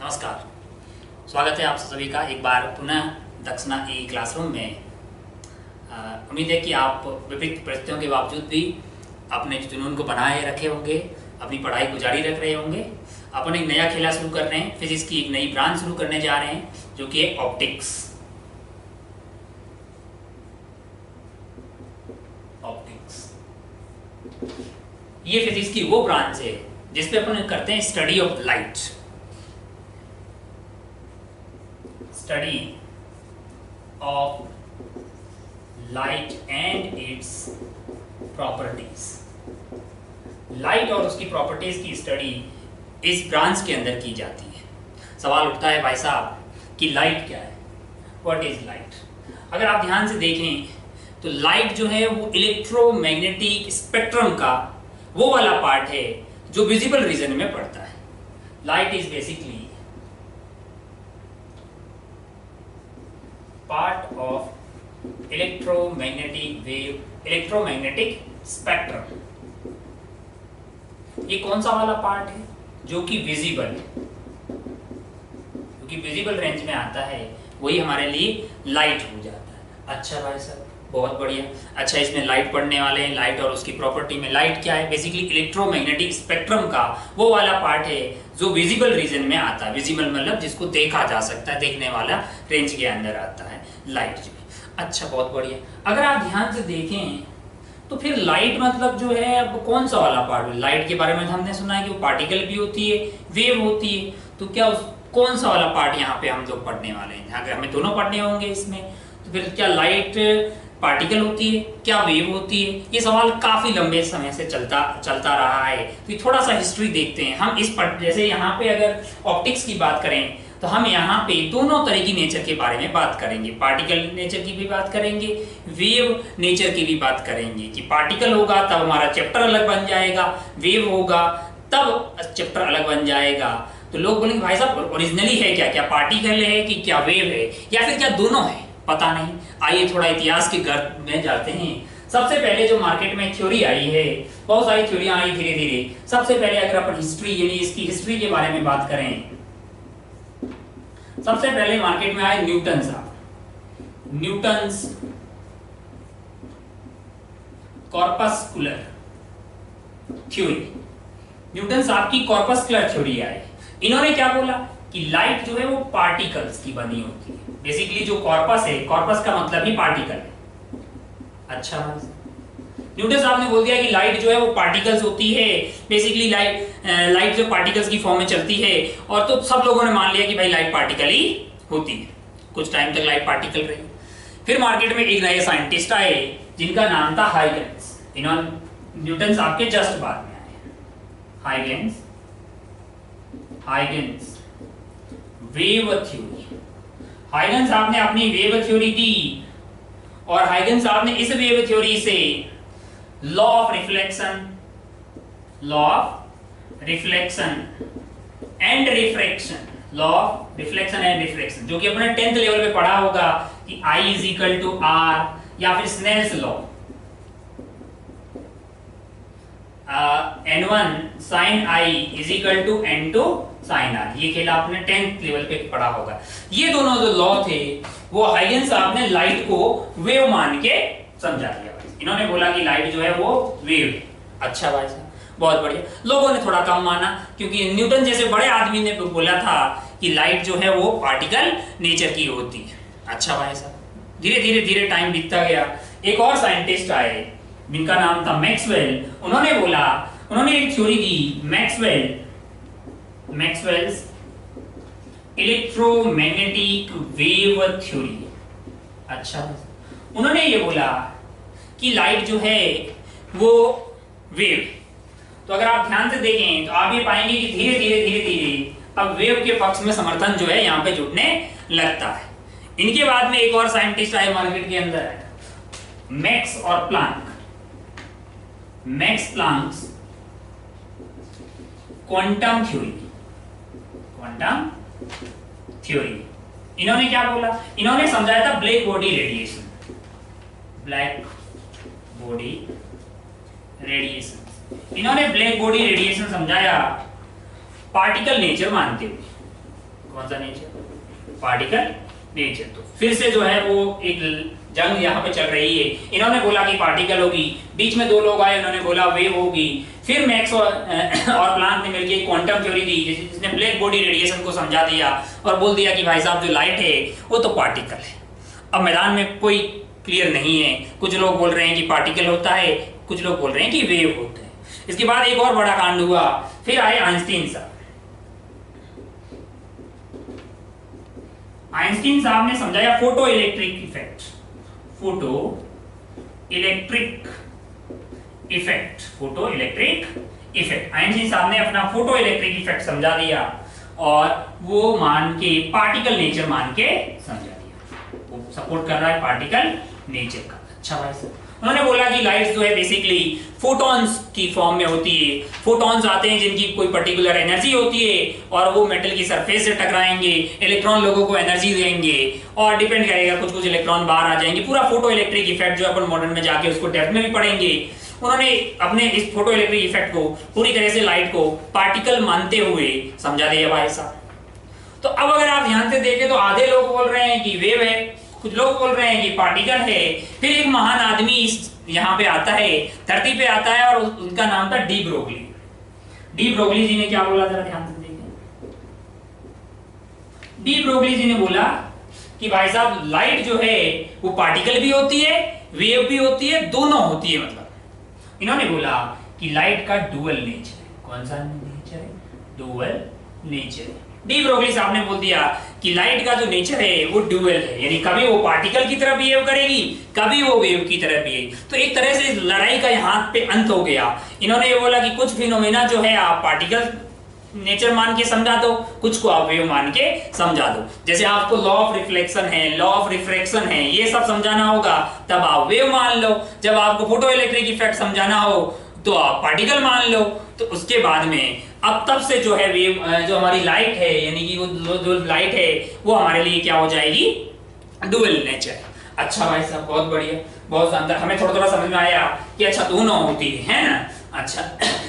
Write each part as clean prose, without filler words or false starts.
नमस्कार, स्वागत है आप सभी का एक बार पुनः दक्षिणा ई क्लासरूम में। उम्मीद है कि आप विभिन्न परिस्थितियों के बावजूद भी अपने जुनून को बनाए रखे होंगे, अपनी पढ़ाई को जारी रख रहे होंगे। अपन एक नया खेला शुरू कर रहे हैं, फिजिक्स की एक नई ब्रांच शुरू करने जा रहे हैं जो कि है ऑप्टिक्स। ये फिजिक्स की वो ब्रांच है जिसपे अपन करते हैं study of light, study of light and its properties. Light और उसकी प्रॉपर्टीज की स्टडी इस ब्रांच के अंदर की जाती है। सवाल उठता है भाई साहब कि लाइट क्या है, व्हाट इज लाइट। अगर आप ध्यान से देखें तो लाइट जो है वो इलेक्ट्रोमैग्नेटिक स्पेक्ट्रम का वो वाला पार्ट है जो विजिबल रीजन में पड़ता है। Light is basically part of electromagnetic wave, electromagnetic spectrum. ये कौन सा वाला पार्ट है जो कि विजिबल, क्योंकि विजिबल रेंज में आता है, वही हमारे लिए लाइट हो जाता है। अच्छा भाई साहब, बहुत बढ़िया। अच्छा, इसमें लाइट पढ़ने वाले हैं। लाइट और उसकी प्रॉपर्टी में लाइट क्या है, बेसिकली इलेक्ट्रोमैग्नेटिक स्पेक्ट्रम का वो वाला पार्ट है जो विजिबल रीजन में आता है। विजिबल मतलब जिसको देखा जा सकता है, देखने वाला रेंज के अंदर आता है लाइट जो है। अच्छा, बहुत बढ़िया। अगर आप ध्यान से देखें तो फिर लाइट मतलब जो है अब कौन सा वाला पार्ट है। लाइट के बारे में हमने सुना है कि वो पार्टिकल भी होती है, वेव होती है। तो क्या कौन सा वाला पार्ट यहाँ पे हम लोग पढ़ने वाले हैं। अगर हमें दोनों पढ़ने होंगे इसमें, तो फिर क्या लाइट पार्टिकल होती है, क्या वेव होती है। ये सवाल काफी लंबे समय से चलता रहा है। तो थोड़ा सा हिस्ट्री देखते हैं हम इस जैसे यहाँ पे अगर ऑप्टिक्स की बात करें तो हम यहाँ पे दोनों तरह की नेचर के बारे में बात करेंगे। पार्टिकल नेचर की भी बात करेंगे, वेव नेचर की भी बात करेंगे। कि पार्टिकल होगा तब हमारा चैप्टर अलग बन जाएगा, वेव होगा तब चैप्टर अलग बन जाएगा। तो लोग बोलेंगे भाई साहब ओरिजिनली है क्या, क्या पार्टिकल है कि क्या वेव है, या फिर क्या दोनों है, पता नहीं। आइए थोड़ा इतिहास के गर्त में जाते हैं। सबसे पहले जो मार्केट में थ्योरी आई है, बहुत सारी थ्योरियां आई धीरे धीरे। सबसे पहले अगर अपन हिस्ट्री यानी इसकी हिस्ट्री के बारे में बात करें, सबसे पहले मार्केट में आए न्यूटन साहब। न्यूटन्स कॉर्पस्कुलर थ्योरी, न्यूटन साहब की कॉर्पस्कुलर थ्योरी आई। इन्होंने क्या बोला कि लाइट जो है वो पार्टिकल्स की बनी होती है। बेसिकली जो कॉर्पस है, कॉर्पस का मतलब ही पार्टिकल है। अच्छा, न्यूटन साहब ने बोल दिया कि लाइट जो है वो पार्टिकल्स होती है। बेसिकली लाइट जो पार्टिकल्स की फॉर्म में चलती है। और तो सब लोगों ने मान लिया कि भाई लाइट पार्टिकल ही होती है। कुछ टाइम तक लाइट पार्टिकल रही। फिर मार्केट में एक नए साइंटिस्ट आए जिनका नाम था हाइगन्स। इन्होंने न्यूटन साहब के जस्ट बाद में आए। Huygens wave theory. हाइगन्स साहब ने अपनी वेव थ्योरी दी और हाइगन्स साहब ने इस वेव थ्योरी से law of reflection and refraction, law of reflection and refraction, जो कि अपने 10th लेवल पे पढ़ा होगा कि I is equal to R, या फिर Snell's law, N1 sin I is equal to N2 sin R। ये खेला आपने 10th लेवल पे पढ़ा होगा। ये दोनों जो लॉ थे वो हाइगन्स साहब ने लाइट को वेव मान के समझा दिया। इन्होंने बोला कि लाइट जो है वो वेव है। अच्छा भाई साहब, बहुत बढ़िया। लोगों ने थोड़ा कम माना क्योंकि न्यूटन जैसे बड़े आदमी ने बोला था कि लाइट जो है वो पार्टिकल नेचर की होती है। अच्छा भाई साहब, धीरे धीरे टाइम बीतता गया। एक और साइंटिस्ट आए जिनका नाम था मैक्सवेल। उन्होंने एक थ्योरी दी, मैक्सवेल्स इलेक्ट्रोमैग्नेटिक वेव थ्योरी। अच्छा, उन्होंने ये बोला कि लाइट जो है वो वेव। तो अगर आप ध्यान से देखें तो आप ये पाएंगे कि धीरे धीरे अब वेव के पक्ष में समर्थन जो है यहाँ पे जुटने लगता है। इनके बाद में एक और साइंटिस्ट आए मार्केट के अंदर, मैक्स प्लांक्स क्वांटम थ्योरी। इन्होंने क्या बोला, इन्होंने समझाया था ब्लैक बॉडी रेडिएशन। इन्होंने ब्लैक बॉडी रेडिएशन समझाया पार्टिकल नेचर मानते हुए। कौन सा नेचर? Particle nature. तो फिर से जो है वो एक जंग यहाँ पे चल रही है। इन्होंने बोला कि पार्टिकल होगी, बीच में दो लोग आए, उन्होंने बोला वेव होगी। फिर मैक्स और प्लांक ने मिलकर क्वांटम थ्योरी दी जिसने ब्लैक बॉडी रेडिएशन को समझा दिया और बोल दिया कि भाई साहब जो लाइट है वो तो पार्टिकल है। अब मैदान में कोई क्लियर नहीं है, कुछ लोग बोल रहे हैं कि पार्टिकल होता है, कुछ लोग बोल रहे हैं कि वेव होते हैं। इसके बाद एक और बड़ा कांड हुआ, फिर आए आइंस्टीन साहब। आइंस्टीन साहब ने समझाया photo electric effect, photo electric effect, photo electric effect. Einstein साहब ने अपना फोटो इलेक्ट्रिक इफेक्ट समझा दिया और वो मान के पार्टिकल नेचर मान के समझा दिया, वो सपोर्ट कर रहा है पार्टिकल नेचर का। अच्छा भाई साहब, उन्होंने बोला कि लाइट जो है बेसिकली फोटॉन्स की फॉर्म में होती है। फोटॉन्स आते हैं जिनकी कोई पर्टिकुलर एनर्जी होती है और वो मेटल की सरफेस से टकराएंगे, इलेक्ट्रॉन लोगों को एनर्जी देंगे और डिपेंड करेगा, कुछ कुछ इलेक्ट्रॉन बाहर आ जाएंगे। पूरा फोटो इलेक्ट्रिक इफेक्ट जो अपन मॉडर्न में जाके उसको डेप्थ में भी पढ़ेंगे। उन्होंने अपने इस फोटो इलेक्ट्रिक इफेक्ट को पूरी तरह से लाइट को पार्टिकल मानते हुए समझा दिया भाई साहब। तो अब अगर आप ध्यान से देखें तो आधे लोग बोल रहे हैं कि वेव है, कुछ लोग बोल रहे हैं कि पार्टिकल है। फिर एक महान आदमी इस यहाँ पे आता है, धरती पे आता है और उनका नाम था डी ब्रोगली। डी ब्रोगली जी ने क्या बोला, जरा ध्यान से देखें। डी ब्रोगली जी ने बोला कि भाई साहब लाइट जो है वो पार्टिकल भी होती है, वेव भी होती है, दोनों होती है। मतलब इन्होंने बोला कि लाइट का डुअल नेचर है। कौन सा नेचर है? डुअल नेचर है। डी ब्रोगली साहब ने बोल दिया कि लाइट का जो नेचर है वो ड्यूअल है, यानी कभी वो पार्टिकल की तरह बिहेव करेगी, कभी वो वेव की तरह बिहेव। तो एक तरह से लड़ाई का यहाँ पे अंत हो गया। इन्होंने ये बोला कि कुछ फिनोमेना जो है आप पार्टिकल नेचर मान के समझा दो, कुछ को आप वेव मान के समझा दो। जैसे आपको लॉ ऑफ रिफ्लेक्शन है, लॉ ऑफ रिफ्रैक्शन है, ये सब समझाना होगा तब आप वेव मान लो। जब आपको फोटो इलेक्ट्रिक इफेक्ट समझाना हो तो आप पार्टिकल मान लो। तो उसके बाद में अब तब से जो है वेव, जो हमारी लाइट है, यानी कि वो जो लाइट है वो हमारे लिए क्या हो जाएगी? Dual nature. अच्छा भाई साहब, बहुत बढ़िया, बहुत शानदार। हमें थोड़ा थोड़ा समझ में आया कि अच्छा दोनों होती है ना। अच्छा,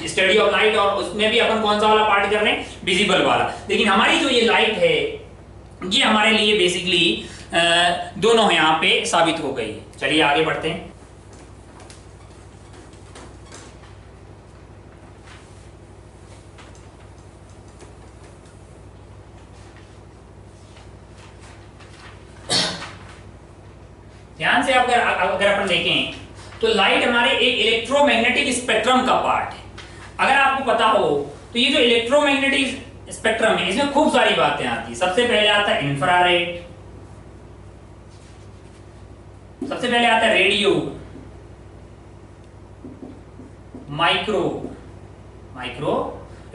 स्टडी ऑफ लाइट, और उसमें भी अपन कौन सा वाला पार्ट कर रहे हैं? विजिबल वाला। लेकिन हमारी जो ये लाइट है ये हमारे लिए बेसिकली दोनों यहाँ पे साबित हो गई। चलिए आगे बढ़ते हैं। ध्यान से अगर अपन देखें तो लाइट हमारे एक इलेक्ट्रोमैग्नेटिक स्पेक्ट्रम का पार्ट है। अगर आपको पता हो तो ये जो इलेक्ट्रोमैग्नेटिक स्पेक्ट्रम है इसमें खूब सारी बातें आती है। सबसे पहले आता है इंफ्रारेड, सबसे पहले आता है radio, micro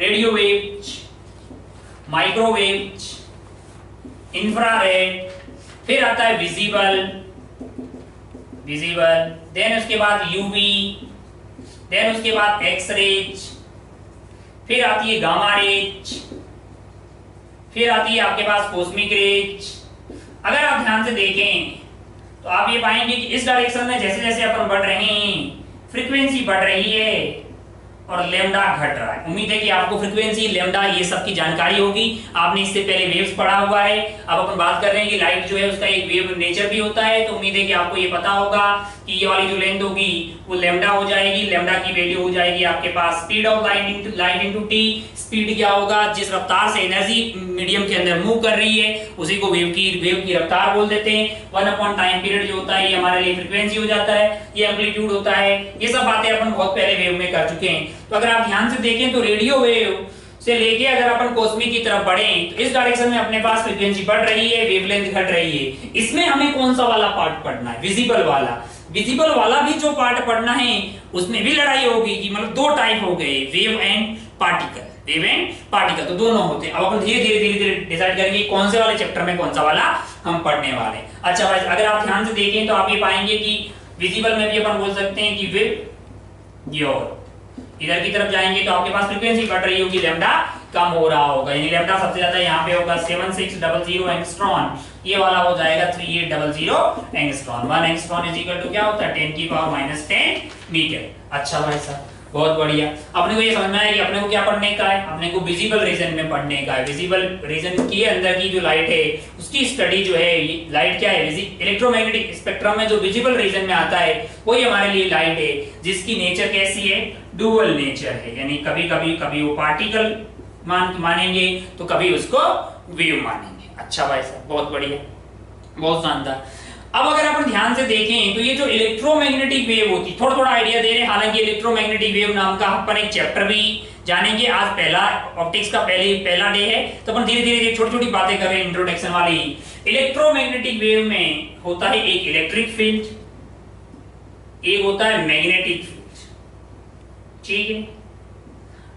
radio waves, microwaves, infrared, फिर आता है विजिबल, देन उसके बाद यूवी, देन उसके बाद एक्स रेज, फिर आती है गामा रेज, फिर आती है आपके पास कॉस्मिक रेज। अगर आप ध्यान से देखें तो आप ये पाएंगे कि इस डायरेक्शन में जैसे जैसे अपन बढ़ रहे हैं फ्रीक्वेंसी बढ़ रही है और लेमडा घट रहा है। उम्मीद है कि आपको फ्रीक्वेंसी, लेमडा, ये सब की जानकारी होगी। आपने इससे पहले वेव्स पढ़ा हुआ है। अब अपन बात कर रहे हैं कि लाइट जो है उसका एक वेव नेचर भी होता है। तो उम्मीद है कि आपको ये पता होगा कि ये वाली जो लेंथ होगी वो लेमडा हो जाएगी। लेमडा की वैल्यू हो जाएगी आपके पास speed of light into T. Speed क्या होगा? जिस रफ्तार से एनर्जी मीडियम के अंदर मूव कर रही है उसी को वेव की रफ्तार बोल देते हैं। 1 टाइम पीरियड जो होता है ये हमारे लिए फ्रीक्वेंसी हो जाता है, ये एम्पलीट्यूड होता है। ये सब बातें अपन बहुत पहले वेव में कर चुके हैं। तो अगर आप ध्यान से देखें तो रेडियो वेव से लेके अगर अपन कॉस्मिक की तरफ बढ़ें तो इस डायरेक्शन में अपने पास फ्रीक्वेंसी बढ़ रही है, वेवलेंथ घट रही है। इसमें हमें कौन सा वाला पार्ट पढ़ना है? विजिबल वाला। विजिबल वाला भी जो पार्ट पढ़ना है उसमें भी लड़ाई होगी कि मतलब दो टाइप हो गए, wave and particle. Wave and particle तो दोनों होते हैं। अब अपन धीरे धीरे डिसाइड करेंगे कौन से वाले चैप्टर में कौन सा वाला हम पढ़ने वाले हैं। अच्छा भाई, अगर आप ध्यान से देखें तो आप ये पाएंगे कि विजिबल में भी अपन बोल सकते हैं कि वेव, ये और इधर की तरफ जाएंगे तो आपके पास फ्रीक्वेंसी बढ़ रही होगी, लेमडा कम हो रहा होगा। यानी लेमडा सबसे ज्यादा यहाँ पे होगा 7600 एंगस्ट्रॉन, ये वाला हो जाएगा 3800 angstrom. 1 angstrom is equal to क्या होता है? 10 की पावर -10 मीटर। अच्छा भाई साहब, बहुत बढ़िया। अपने को ये समझ में आया कि अपने को क्या पढ़ने का है, अपने को विजिबल रीजन में पढ़ने का है। विजिबल रीजन के अंदर की जो लाइट है उसकी स्टडी जो है, लाइट क्या है, इलेक्ट्रोमैग्नेटिक स्पेक्ट्रम में जो विजिबल रीजन में आता है वही हमारे लिए लाइट है, जिसकी नेचर कैसी है, डुअल नेचर है, यानी कभी वो पार्टिकल मानेंगे तो कभी उसको वेव मानेंगे। अच्छा भाई साहब, बहुत बढ़िया, बहुत शानदार। अब अगर अपन ध्यान से देखें तो ये जो इलेक्ट्रोमैग्नेटिक वेव होती, थोड़ा थोड़ा आइडिया दे रहे हैं, हालांकि इलेक्ट्रोमैग्नेटिक वेव नाम का अपन एक चैप्टर भी जानेंगे। आज पहला ऑप्टिक्स का पहला डे है, तो अपन धीरे धीरे छोटी छोटी बातें कर रहे हैं इंट्रोडक्शन वाली। इलेक्ट्रोमैग्नेटिक वेव में होता है एक इलेक्ट्रिक फील्ड, एक होता है मैग्नेटिक फील्ड, ठीक है।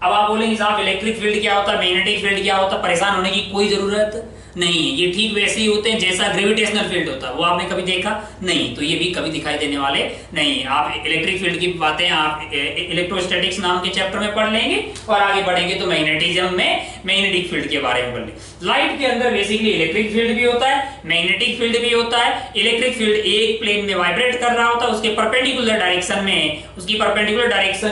अब आप बोलेंगे साहब इलेक्ट्रिक फील्ड क्या होता है, मैग्नेटिक फील्ड क्या होता है, परेशान होने की कोई जरूरत नहीं है, ये ठीक वैसे ही होते हैं जैसा ग्रेविटेशनल फील्ड होता है। वो आपने कभी देखा नहीं, तो ये भी कभी दिखाई देने वाले नहीं। आप इलेक्ट्रिक फील्ड की बातें आप इलेक्ट्रोस्टैटिक्स नाम के चैप्टर में पढ़ लेंगे और आगे बढ़ेंगे तो मैग्नेटिज्म में मैग्नेटिक फील्ड के बारे में पढ़ लेंगे। लाइट के अंदर बेसिकली इलेक्ट्रिक फील्ड भी होता है, मैग्नेटिक फील्ड भी होता है। इलेक्ट्रिक फील्ड एक प्लेन में वाइब्रेट कर रहा होता है, उसके परपेंडिकुलर डायरेक्शन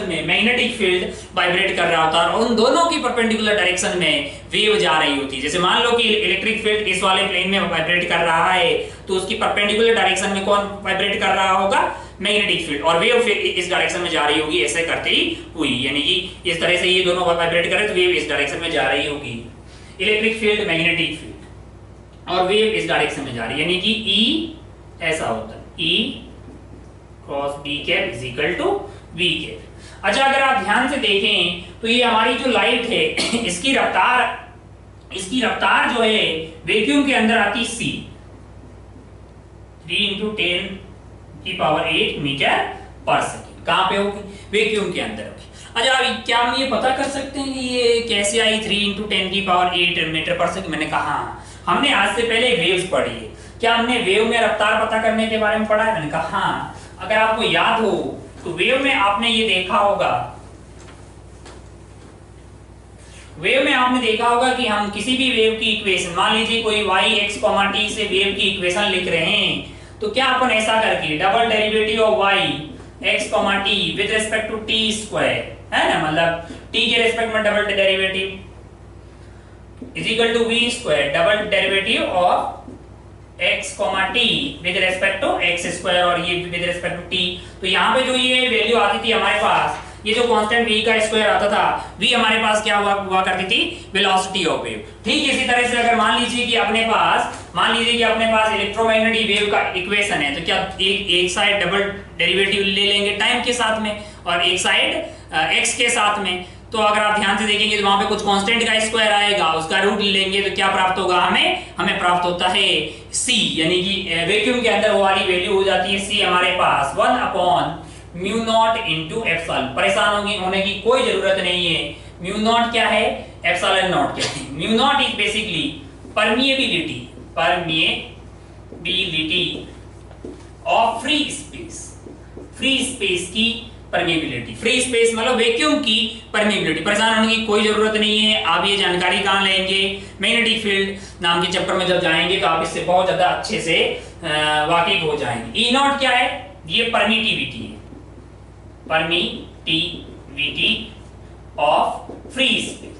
में मैग्नेटिक फील्ड वाइब्रेट कर रहा होता है, और उन दोनों की परपेंडिकुलर डायरेक्शन में वेव जा रही होती है। जैसे मान लो कि इलेक्ट्रिक फील्ड इस वाले प्लेन में वाइब्रेट कर रहा है, तो उसकी परपेंडिकुलर डायरेक्शन में कौन वाइब्रेट कर रहा होगा, मैग्नेटिक फील्ड, और वेव फिर इस डायरेक्शन में जा रही होगी, ऐसे करते ही हुई, यानी कि इस तरह से ये दोनों वाइब्रेट करे तो वेव इस डायरेक्शन में जा रही होगी। इलेक्ट्रिक फील्ड, मैग्नेटिक फील्ड, और वेव इस डायरेक्शन में जा रही है, यानी कि E ऐसा होता है, E cross B cap is equal to V cap. अच्छा, अगर आप ध्यान से देखें तो ये हमारी जो लाइट है इसकी रफ्तार जो है वैक्यूम के अंदर आती C, 3 × 10⁸ मीटर पर सेकेंड। कहां पे होगी, वैक्यूम के अंदर होगी। अच्छा, अभी क्या हम ये पता कर सकते हैं कि ये कैसे आई 3 × 10⁸ मीटर पर सेकेंड? मैंने कहा हमने आज से पहले वेव्स पढ़ी है। क्या हमने वेव में रफ्तार पता करने के बारे में पढ़ा है? मैंने कहा हाँ। अगर आपको याद हो तो वेव में आपने ये देखा होगा, वेव में आपने देखा होगा कि हम किसी भी वेव की इक्वेशन, मान लीजिए कोई y x, t से वेव की इक्वेशन लिख रहे हैं, तो क्या अपन ऐसा करके double derivative of y x, t with respect to t square, है ना, मतलब t के रिस्पेक्ट में double derivative is equal to v square double derivative of x, t with respect to x square, और ये विद रिस्पेक्ट टू t। तो यहाँ पे जो ये वैल्यू आती थी हमारे पास, ये जो कांस्टेंट v का स्क्वायर आता था, v हमारे पास क्या हुआ करती थी, वेलोसिटी ऑफ वेव। ठीक इसी तरह से अगर मान लीजिए कि अपने पास इलेक्ट्रोमैग्नेटिक वेव का इक्वेशन है, तो क्या एक साइड डबल डेरिवेटिव ले लेंगे टाइम के साथ में और एक साइड x के साथ में। तो अगर आप ध्यान से देखेंगे तो वहां पे कुछ कांस्टेंट का स्क्वायर आएगा, उसका रूट लेंगे तो क्या प्राप्त होगा, हमें प्राप्त होता है c, यानी कि वैक्यूम के अंदर वो वाली वैल्यू हो जाती है c हमारे पास 1/μ0 × एप्सिलॉन। परेशान होने की कोई जरूरत नहीं है। μ0 क्या है, एप्सिलॉन नॉट क्या है। μ0 is basically permeability of free space की परमिएबिलिटी। फ्री स्पेस मतलब वैक्यूम की परमिएबिलिटी। परेशान होने की कोई जरूरत नहीं है। आप ये जानकारी कहाँ लेंगे, मैग्नेटिक फील्ड नाम के चैप्टर में जब जाएंगे तो आप इससे बहुत ज्यादा अच्छे से वाकिफ हो जाएंगे। E0 क्या है, ये परमिटिविटी है, परमिटिविटी ऑफ फ्री स्पेस।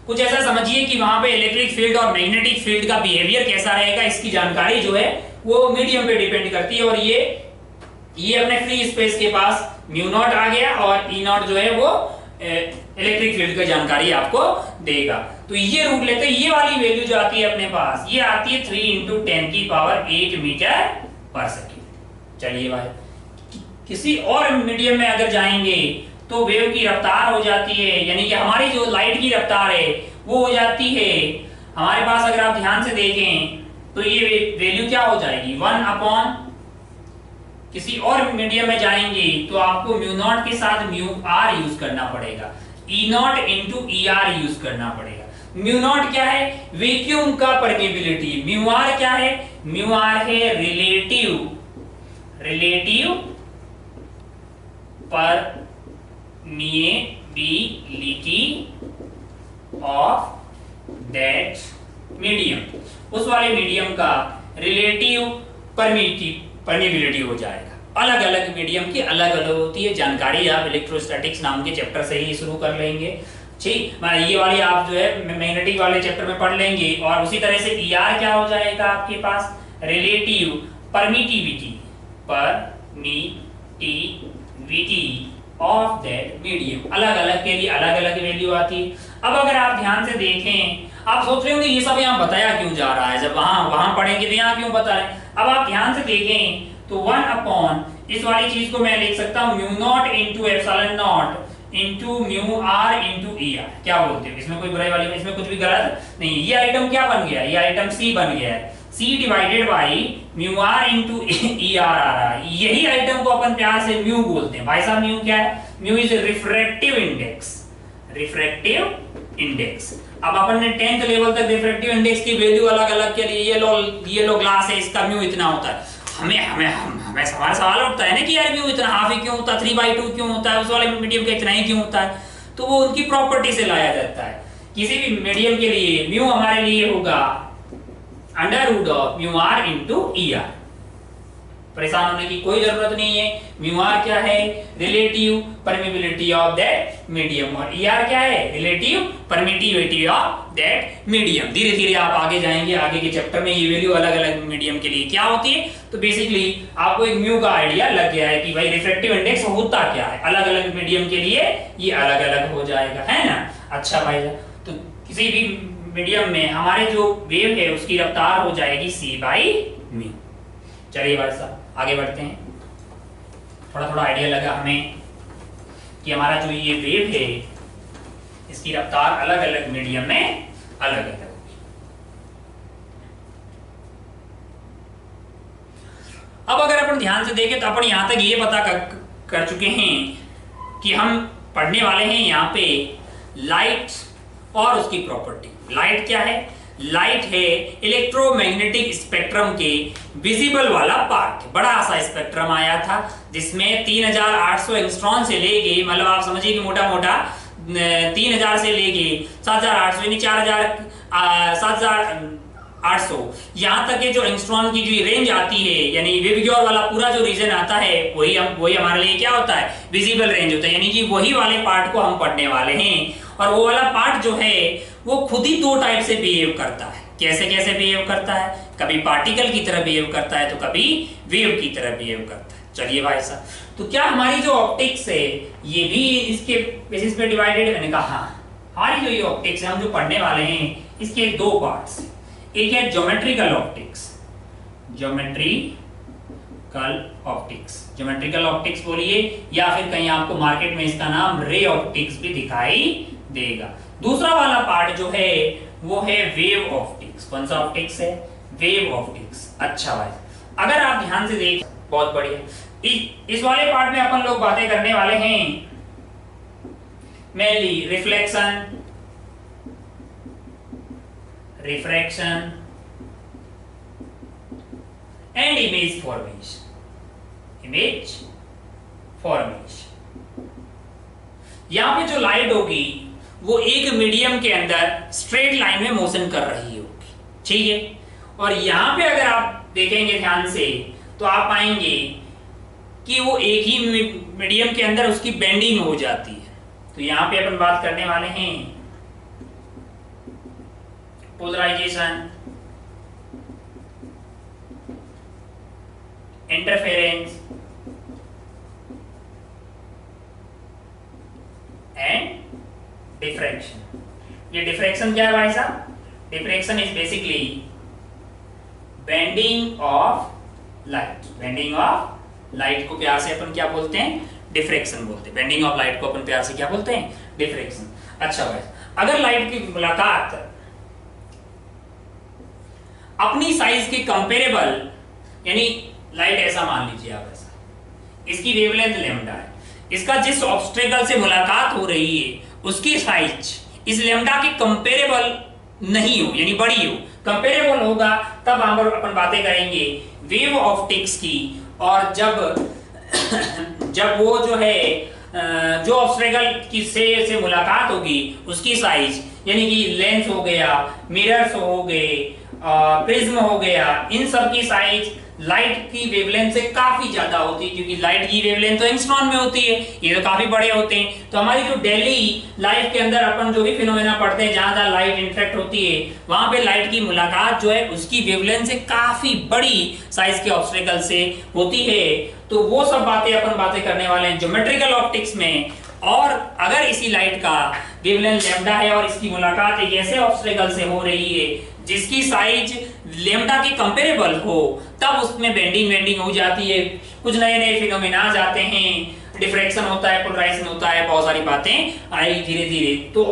कुछ ऐसा समझिए कि वहां पे इलेक्ट्रिक फील्ड और मैग्नेटिक फील्ड का बिहेवियर कैसा रहेगा, इसकी जानकारी जो है वो मीडियम पे डिपेंड करती है। और ये अपने फ्री स्पेस के पास μ0 आ गया और E0 जो है वो इलेक्ट्रिक फील्ड की जानकारी आपको देगा। तो ये रूट लेते हैं, ये वाली वैल्यू जो आती है अपने पास, ये आती है 3 × 10⁸ मीटर पर सेकेंड। चलिए भाई, किसी और मीडियम में अगर जाएंगे तो वेव की रफ्तार हो जाती है, यानी कि हमारी जो लाइट की रफ्तार है वो हो जाती है हमारे पास, अगर आप ध्यान से देखें तो ये वैल्यू क्या हो जाएगी, 1/, किसी और मीडियम में जाएंगे तो आपको μ0 के साथ μr यूज करना पड़ेगा, E0 × ER यूज करना पड़ेगा। μ0 क्या है, वैक्यूम का परमिएबिलिटी। μr क्या है, μr है relative permeability of that medium, उस वाले मीडियम का रिलेटिव परमिएबिलिटी हो जाएगा। अलग अलग मीडियम की अलग अलग होती है जानकारी। आप इलेक्ट्रोस्टैटिक्स नाम के चैप्टर से ही शुरू कर लेंगे। ठीक, ये वाली आप जो है मैग्नेटिक वाले चैप्टर में पढ़ लेंगे। और उसी तरह से ईआर क्या हो जाएगा आपके पास, relative permittivity, of that medium. अलग अलग के लिए अलग अलग वैल्यू आती है। अब अगर आप ध्यान से देखें, आप सोच रहे होंगे ये सब यहाँ बताया क्यों जा रहा है, जब वहां पढ़ेंगे तो यहाँ क्यों बता रहे हैं। अब आप ध्यान से देखें तो 1 अपॉन इस वाली चीज को मैं लिख सकता हूँ mu naught into epsilon naught into mu are into E R. क्या बोलते हो, इसमें कोई बुराई वाली, इसमें कुछ भी गलत नहीं। ये आइटम क्या बन गया, ये आइटम सी बन गया है, c divided by mu are into E r आ रहा है। यही आइटम को अपन प्यार से म्यू बोलते हैं। भाई साहब म्यू क्या है, mu is refractive index, refractive index. अब अपन ने 10th लेवल तक रिफ्रैक्टिव इंडेक्स की वैल्यू अलग अलग के लिए, ये लो ग्लास है इसका म्यू इतना होता है। हमें सवाल उठता है ना कि यार म्यू इतना हाफ ही क्यों होता है, 3/2 क्यों होता है, उस वाले मीडियम का इतना ही क्यों होता है। तो वो उनकी प्रॉपर्टी से लाया जाता है। किसी भी मीडियम के लिए म्यू हमारे लिए होगा under root of mu are into E R. परेशान होने की कोई जरूरत नहीं है। म्यू आर क्या है, relative permeability of that medium, और ई आर क्या है, relative permittivity of that medium. धीरे धीरे आप आगे जाएंगे, आगे के चैप्टर में ये वैल्यू अलग अलग मीडियम के लिए क्या होती है। तो बेसिकली आपको एक म्यू का आइडिया लग गया है कि भाई रिफ्रैक्टिव इंडेक्स होता क्या है। अलग अलग मीडियम के लिए ये अलग अलग हो जाएगा, है ना। अच्छा भाई, तो किसी भी मीडियम में हमारे जो वेव है उसकी रफ्तार हो जाएगी c बाई म्यू। चलिए भाई साहब आगे बढ़ते हैं। थोड़ा थोड़ा आइडिया लगा हमें कि हमारा जो ये वेव है इसकी रफ्तार अलग अलग मीडियम में अलग अलग होगी। अब अगर अपन ध्यान से देखें तो अपन यहां तक ये पता कर चुके हैं कि हम पढ़ने वाले हैं यहाँ पे लाइट और उसकी प्रॉपर्टी। लाइट क्या है, लाइट है इलेक्ट्रोमैग्नेटिक स्पेक्ट्रम के विजिबल वाला पार्ट। बड़ा सा स्पेक्ट्रम आया था जिसमें 3800 एंगस्ट्रॉन से लेके, मतलब आप समझिए कि मोटा मोटा 3000 से लेके 7800 यानी 7800 यहाँ तक के जो एंगस्ट्रॉन की जो रेंज आती है, यानी वेवग्योर वाला पूरा जो रीजन आता है वही हमारे लिए क्या होता है, विजिबल रेंज होता है। यानी कि वही वाले पार्ट को हम पढ़ने वाले हैं। और वो वाला पार्ट जो है वो खुद ही दो टाइप से बिहेव करता है। कैसे कैसे बिहेव करता है, कभी पार्टिकल की तरह बिहेव करता है तो कभी वेव की तरह बिहेव करता है। चलिए भाई साहब, तो क्या हमारी जो ऑप्टिक्स है ये भी इसके बेसिस पे डिवाइडेड है? मैंने कहा हाँ, हमारी जो ये ऑप्टिक्स है हम जो पढ़ने वाले हैं इसके दो पार्ट्स हैं। एक है ज्योमेट्रिकल ऑप्टिक्स, ज्योमेट्रिकल ऑप्टिक्स बोलिए, या फिर कहीं आपको मार्केट में इसका नाम रे ऑप्टिक्स भी दिखाई देगा। दूसरा वाला पार्ट जो है वो है वेव ऑप्टिक्स। कौन सा ऑप्टिक्स है, वेव ऑप्टिक्स। अच्छा भाई, अगर आप ध्यान से देख, बहुत बढ़िया, इस वाले पार्ट में अपन लोग बातें करने वाले हैं mainly reflection, refraction and image formation. यहां पे जो लाइट होगी वो एक मीडियम के अंदर स्ट्रेट लाइन में मोशन कर रही होगी, ठीक है। और यहां पे अगर आप देखेंगे ध्यान से तो आप पाएंगे कि वो एक ही मीडियम के अंदर उसकी बेंडिंग हो जाती है। तो यहां पे अपन बात करने वाले हैं पोलराइजेशन, इंटरफेरेंस एंड डिफ्रैक्शन। ये डिफ्रैक्शन क्या है भाई साहब, diffraction is basically bending of light. Bending of light को प्यार से अपन क्या बोलते हैं, डिफ्रैक्शन बोलते हैं। बेंडिंग ऑफ लाइट को अपन प्यार से क्या बोलते हैं, डिफ्रैक्शन। अच्छा भाई, अगर लाइट की मुलाकात अपनी साइज के कंपेरेबल, यानी लाइट ऐसा मान लीजिए आप, ऐसा इसकी वेवलेंथ लैम्डा है, इसका जिस ऑब्स्टेकल से मुलाकात हो रही है उसकी साइज इस लैम्डा के कंपेरेबल नहीं हो, यानी बड़ी हो। कंपेरेबल होगा तब हम अपन बातें करेंगे वेव ऑप्टिक्स की। और जब वो जो है जो ऑब्स्टेकल की से मुलाकात होगी उसकी साइज, यानी कि लेंस हो गया, मिरर्स हो गए, प्रिज्म हो गया, इन सब की साइज लाइट की वेवलेंथ से काफी ज्यादा होती है, क्योंकि लाइट की वेवलेंथ तो एंगस्ट्रॉन में होती है, ये तो काफी बड़े होते हैं। तो हमारी जो डेली लाइफ के अंदर अपन जो भी फिनोमेना पढ़ते हैं, जहां जहां लाइट इंटरेक्ट होती है, वहां पे लाइट की मुलाकात जो है उसकी वेवलेंथ से काफी बड़ी साइज के ऑब्स्टेकल से होती है। तो वो सब बातें करने वाले हैं ज्योमेट्रिकल ऑप्टिक्स में। और अगर इसी लाइट का वेवलेंथ लैम्डा है और इसकी मुलाकात एक ऐसे ऑब्स्टेकल से हो रही है जिसकी साइज लैम्डा के कंपेरेबल हो, तब उसमें बेंडिंग हो जाती है, कुछ नए नए फिनोमेना आ जाते हैं, डिफ्रैक्शन होता है, पोलराइजेशन होता है, बहुत सारी बातें आई धीरे धीरे। तो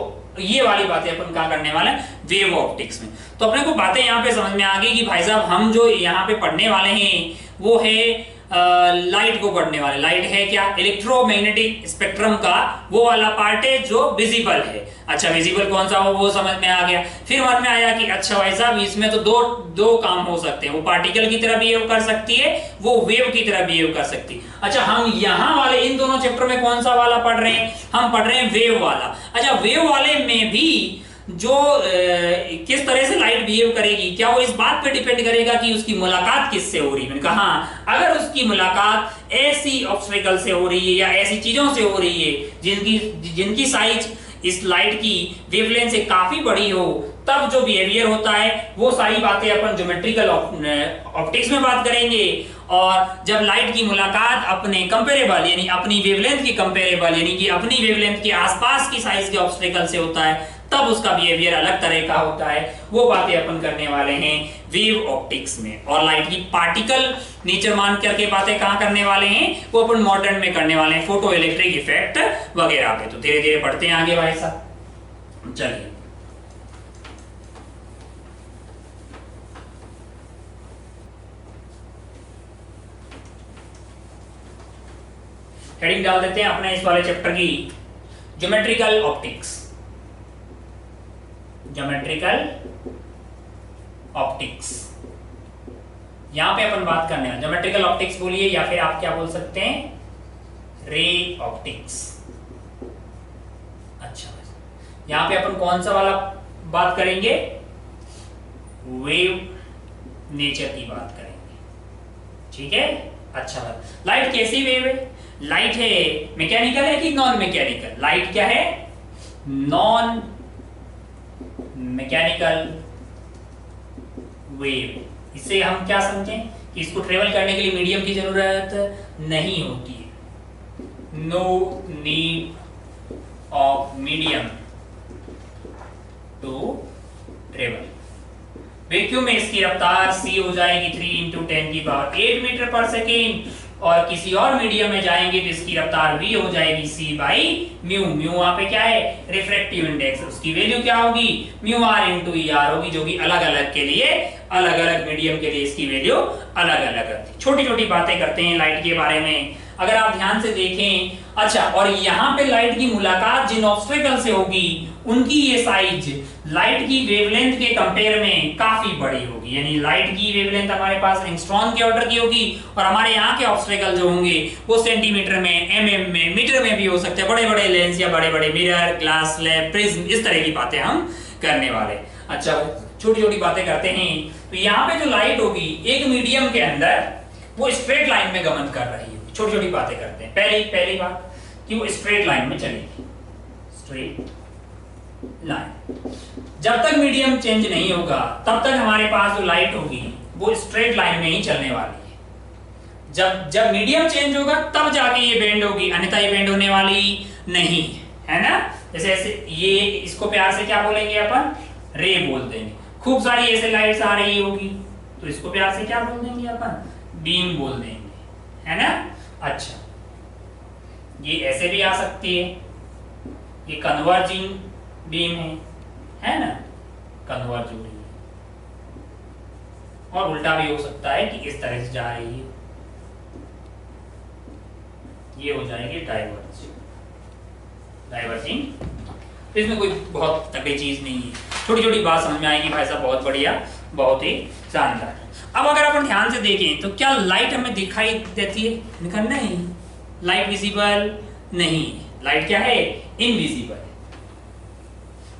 ये वाली बातें अपन क्या करने वाले हैं वेव ऑप्टिक्स में। तो अपने को बातें यहाँ पे समझ में आ गई कि भाई साहब हम जो यहाँ पे पढ़ने वाले हैं वो है लाइट को पढ़ने वाले। लाइट है क्या, इलेक्ट्रोमैग्नेटिक स्पेक्ट्रम का वो वाला पार्ट है जो विजिबल है। अच्छा विजिबल कौन सा हो वो समझ में आ गया। फिर मन में आया कि अच्छा भाई साहब इसमें तो दो काम हो सकते हैं, वो पार्टिकल की तरह बिहेव कर सकती है, वो वेव की तरह बिहेव कर सकती है। अच्छा हम यहाँ वाले इन दोनों चैप्टर में कौन सा वाला पढ़ रहे हैं, हम पढ़ रहे हैं वेव वाला। अच्छा वेव वाले में भी जो किस तरह से लाइट बिहेव करेगी, क्या वो इस बात पे डिपेंड करेगा कि उसकी मुलाकात किससे हो रही है। मैंने कहा हाँ, अगर उसकी मुलाकात ऐसी ऑब्स्टेकल से हो रही है या ऐसी चीजों से हो रही है जिनकी साइज इस लाइट की वेवलेंथ से काफी बड़ी हो, तब जो बिहेवियर होता है वो सारी बातें अपन ज्योमेट्रिकल ऑप्टिक्स में बात करेंगे। और जब लाइट की मुलाकात अपने कंपेरेबल यानी अपनी वेवलेंथ की कंपेरेबल यानी कि अपनी वेवलेंथ के आसपास की साइज के ऑब्स्टेकल से होता है, तब उसका बिहेवियर अलग तरह का होता है। वो बातें अपन करने वाले हैं वेव ऑप्टिक्स में। और लाइट की पार्टिकल नेचर मान करके बातें कहां करने वाले हैं, वो अपन मॉडर्न में करने वाले हैं, फोटो इलेक्ट्रिक इफेक्ट वगैरह पे। तो धीरे धीरे बढ़ते हैं आगे भाई साहब। चलिए हेडिंग डाल देते हैं अपने इस वाले चैप्टर की, ज्योमेट्रिकल ऑप्टिक्स। ज्योमेट्रिकल ऑप्टिक्स यहां पे अपन बात करने वाले। ज्योमेट्रिकल ऑप्टिक्स बोलिए या फिर आप क्या बोल सकते हैं, रे ऑप्टिक्स। अच्छा यहां पे अपन कौन सा वाला बात करेंगे, वेव नेचर की बात करेंगे। ठीक है अच्छा लाइट कैसी वेव है, लाइट है मैकेनिकल है कि नॉन मैकेनिकल। लाइट क्या है, नॉन मैकेनिकल वेव। इससे हम क्या समझें कि इसको ट्रेवल करने के लिए मीडियम की जरूरत नहीं होती है, no need of medium to travel. Vacuum में इसकी रफ्तार c हो जाएगी 3 × 10⁸ मीटर पर सेकेंड, और किसी और मीडियम में जाएंगे तो इसकी रफ्तार v हो जाएगी c/μ। म्यू वहां पे क्या है, रिफ्रैक्टिव इंडेक्स, उसकी वैल्यू क्या होगी μr × ER होगी, जो कि अलग अलग के लिए अलग अलग मीडियम के लिए इसकी वैल्यू अलग अलग है। छोटी छोटी बातें करते हैं लाइट के बारे में, अगर आप ध्यान से देखें। अच्छा और यहाँ पे लाइट की मुलाकात जिन ऑब्स्टेकल से होगी उनकी ये साइज लाइट की वेवलेंथ के कंपेयर में काफी बड़ी होगी, यानी लाइट की वेवलेंथ हमारे पास एंगस्ट्रॉम के ऑर्डर की होगी, और हमारे यहाँ के ऑब्स्टेकल जो होंगे वो सेंटीमीटर में, mm में, मीटर में भी हो सकते हैं। बड़े बड़े लेंस या बड़े बड़े मिरर, ग्लास स्लैब, प्रिज्म, इस तरह की बातें हम करने वाले। अच्छा छोटी छोटी बातें करते हैं। तो यहाँ पे जो लाइट होगी एक मीडियम के अंदर वो स्ट्रेट लाइन में गमन कर रही है। छोटी छोटी बातें करते हैं। पहली बात कि वो स्ट्रेट लाइन में चलेगी, स्ट्रेट लाइन। जब तक मीडियम चेंज नहीं होगा तब तक हमारे पास जो लाइट होगी वो स्ट्रेट लाइन में ही चलने वाली है। जब मीडियम चेंज होगा तब जाके ये बेंड होगी, अन्यथा ये बेंड होने वाली नहीं है ना। जैसे ऐसे ये इसको प्यार से क्या बोलेंगे अपन, रे बोल देंगे। खूब सारी ऐसे लाइट्स आ रही होगी तो इसको प्यार से क्या बोल देंगे अपन, बीम बोल देंगे, है ना। अच्छा ये ऐसे भी आ सकती है, ये कन्वर्जिंग बीम है ना, कन्वर्ज हो रही है। और उल्टा भी हो सकता है कि इस तरह से जा रही है, ये हो जाएगी डाइवर्जिंग। तो इसमें कोई बहुत तगड़ी चीज नहीं है, छोटी छोटी बात समझ में आएगी भाई साहब, बहुत बढ़िया, बहुत ही शानदार। अब अगर अपन ध्यान से देखें तो क्या लाइट हमें दिखाई देती है, नहीं, लाइट विजिबल नहीं, लाइट क्या है, इनविजिबल।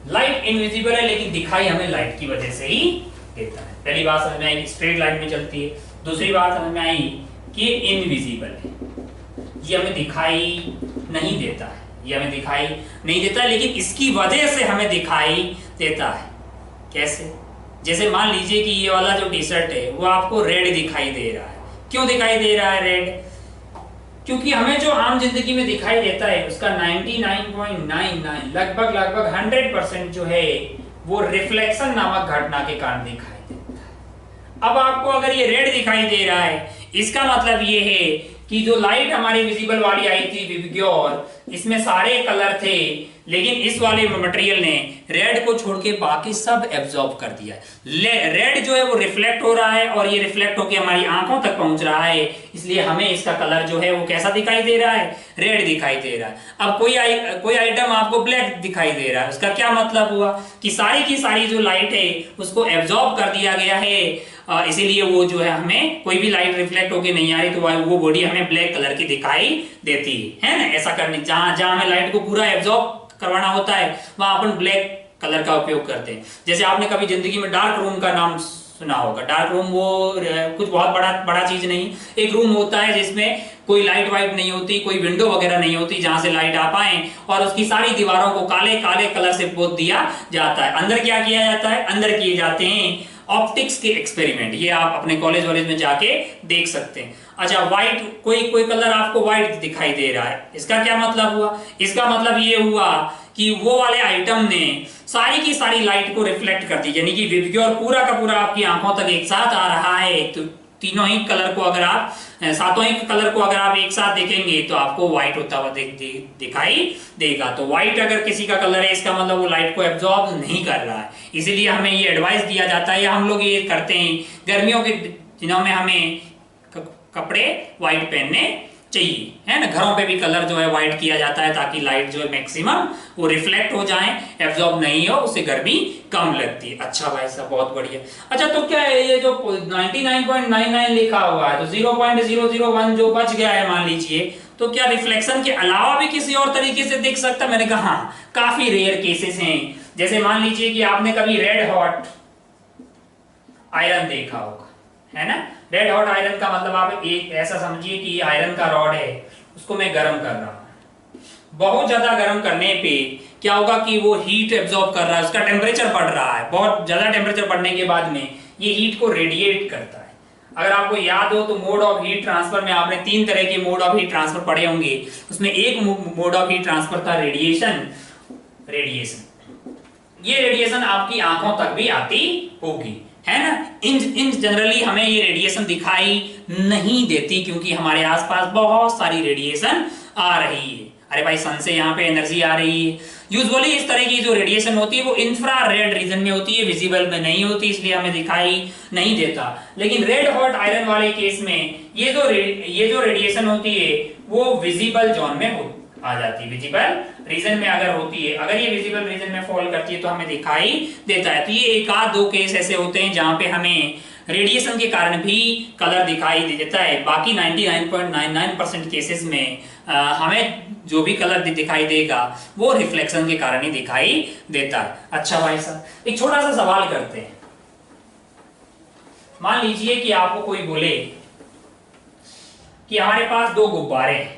लाइट इनविजिबल है लेकिन दिखाई हमें लाइट की वजह से ही देता है। पहली बात समझ में आएगी, स्ट्रेट लाइन में चलती है। दूसरी बात समझ में आई कि इनविजिबल है, ये हमें दिखाई नहीं देता है, ये हमें दिखाई नहीं देता, लेकिन इसकी वजह से हमें दिखाई देता है। कैसे? जैसे मान लीजिए कि ये वाला जो टी शर्ट है वो आपको रेड दिखाई दे रहा है। क्यों दिखाई दे रहा है रेड? क्योंकि हमें जो आम जिंदगी में दिखाई देता है उसका 99.99 लगभग 100% जो है वो रिफ्लेक्शन नामक घटना के कारण दिखाई देता है। अब आपको अगर ये रेड दिखाई दे रहा है, इसका मतलब ये है कि जो लाइट हमारी विजिबल वाली आई थी विबग्योर, इसमें सारे कलर थे, लेकिन इस वाले मटेरियल ने रेड को छोड़ के बाकी सब एब्जॉर्ब कर दिया है। रेड जो है वो रिफ्लेक्ट हो रहा है और ये रिफ्लेक्ट होकर हमारी आंखों तक पहुंच रहा है, इसलिए हमें इसका कलर जो है वो कैसा दिखाई दे रहा है? रेड दिखाई दे रहा है। अब कोई आइटम आपको ब्लैक दिखाई दे रहा है, उसका क्या मतलब हुआ कि सारी की सारी जो लाइट है उसको एब्जॉर्ब कर दिया गया है, इसीलिए वो जो है हमें कोई भी लाइट रिफ्लेक्ट होके नहीं आ रही तो वो बॉडी हमें ब्लैक कलर की दिखाई देती है ना। ऐसा करने जहां जहां हमें लाइट को पूरा एब्जॉर्ब करवाना होता है वहां अपन ब्लैक कलर का उपयोग करते हैं। जैसे आपने कभी जिंदगी में डार्क रूम का नाम सुना होगा। डार्क रूम वो कुछ बहुत बड़ा चीज नहीं, एक रूम होता है जिसमें कोई लाइट वाइट नहीं होती, कोई विंडो वगैरह नहीं होती जहां से लाइट आ पाए, और उसकी सारी दीवारों को काले काले कलर से पोत दिया जाता है। अंदर क्या किया जाता है? अंदर किए जाते हैं ऑप्टिक्स के एक्सपेरिमेंट। ये आप अपने कॉलेज में जाके देख सकते हैं। अच्छा, व्हाइट, कोई कलर आपको व्हाइट दिखाई दे रहा है, इसका क्या मतलब हुआ? इसका मतलब ये हुआ कि वो वाले आइटम ने सारी की सारी लाइट को रिफ्लेक्ट कर दी, यानी कि विबग्योर पूरा का पूरा आपकी आंखों तक एक साथ आ रहा है। तो तीनों ही कलर को अगर आप सातों ही कलर को अगर आप एक साथ देखेंगे तो आपको व्हाइट होता हुआ दिखाई देगा। तो व्हाइट अगर किसी का कलर है, इसका मतलब वो लाइट को एब्जॉर्ब नहीं कर रहा है। इसीलिए हमें ये एडवाइस दिया जाता है, या हम लोग ये करते हैं गर्मियों के दिनों में हमें कपड़े व्हाइट पहनने चाहिए, है ना। घरों पे भी कलर जो है व्हाइट किया जाता है ताकि लाइट जो है मैक्सिमम वो रिफ्लेक्ट हो जाए, एब्जॉर्ब नहीं हो, उससे गर्मी कम लगती है। अच्छा भाई साहब, बहुत बढ़िया। अच्छा, तो क्या है ये जो 99.99 लिखा हुआ है, तो 0.001 जो बच गया है मान लीजिए, तो क्या रिफ्लेक्शन के अलावा भी किसी और तरीके से दिख सकता है? मैंने कहा हाँ, काफी रेयर केसेस हैं। जैसे मान लीजिए कि आपने कभी रेड हॉट आयरन देखा होगा, है ना। रेड हॉट आयरन का मतलब आप एक ऐसा समझिए कि ये आयरन का रॉड है, उसको मैं गर्म कर रहा हूं। बहुत ज्यादा गर्म करने पे क्या होगा कि वो हीट एब्जॉर्ब कर रहा है, उसका टेम्परेचर बढ़ रहा है। बहुत ज्यादा टेम्परेचर बढ़ने के बाद में ये हीट को रेडिएट करता है। अगर आपको याद हो तो मोड ऑफ हीट ट्रांसफर में आपने 3 तरह के मोड ऑफ हीट ट्रांसफर पढ़े होंगे। उसमें एक मोड ऑफ हीट ट्रांसफर था रेडिएशन। ये रेडिएशन आपकी आंखों तक भी आती होगी, है ना। इन जनरली हमें ये रेडिएशन दिखाई नहीं देती क्योंकि हमारे आसपास बहुत सारी रेडिएशन आ रही है। अरे भाई, सन से यहाँ पे एनर्जी आ रही है। यूजुअली इस तरह की जो रेडिएशन होती है वो इंफ्रारेड रीजन में होती है, विजिबल में नहीं होती, इसलिए हमें दिखाई नहीं देता। लेकिन रेड हॉट आयरन वाले केस में ये जो रेडिएशन होती है वो विजिबल जोन में आ जाती है। विजिबल रीजन में अगर होती है, अगर ये विजिबल रीजन में फॉल करती है तो हमें दिखाई देता है। तो ये एक आध दो केस ऐसे होते हैं जहां पे हमें रेडिएशन के कारण भी कलर दिखाई दे देता है। बाकी 99.99% केसेस में हमें जो भी कलर दिखाई देगा वो रिफ्लेक्शन के कारण ही दिखाई देता है। अच्छा भाई साहब, एक छोटा सा सवाल करते हैं। मान लीजिए कि आपको कोई बोले कि हमारे पास 2 गुब्बारे हैं,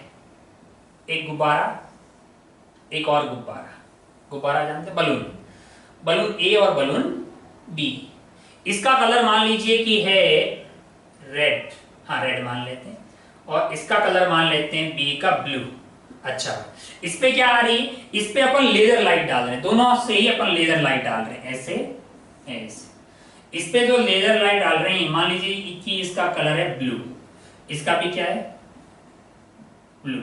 एक गुब्बारा, एक और गुब्बारा जानते, बलून ए और बलून बी। इसका कलर मान लीजिए कि है रेड, हाँ रेड मान लेते हैं, और इसका कलर मान लेते हैं बी का ब्लू। अच्छा, इस पे क्या आ रही, इस पे अपन लेजर लाइट डाल रहे हैं, दोनों से ही अपन लेजर लाइट डाल रहे हैं, ऐसे ऐसे। इस पे जो लेजर लाइट डाल रहे हैं, मान लीजिए कि इसका कलर है ब्लू, इसका भी क्या है ब्लू।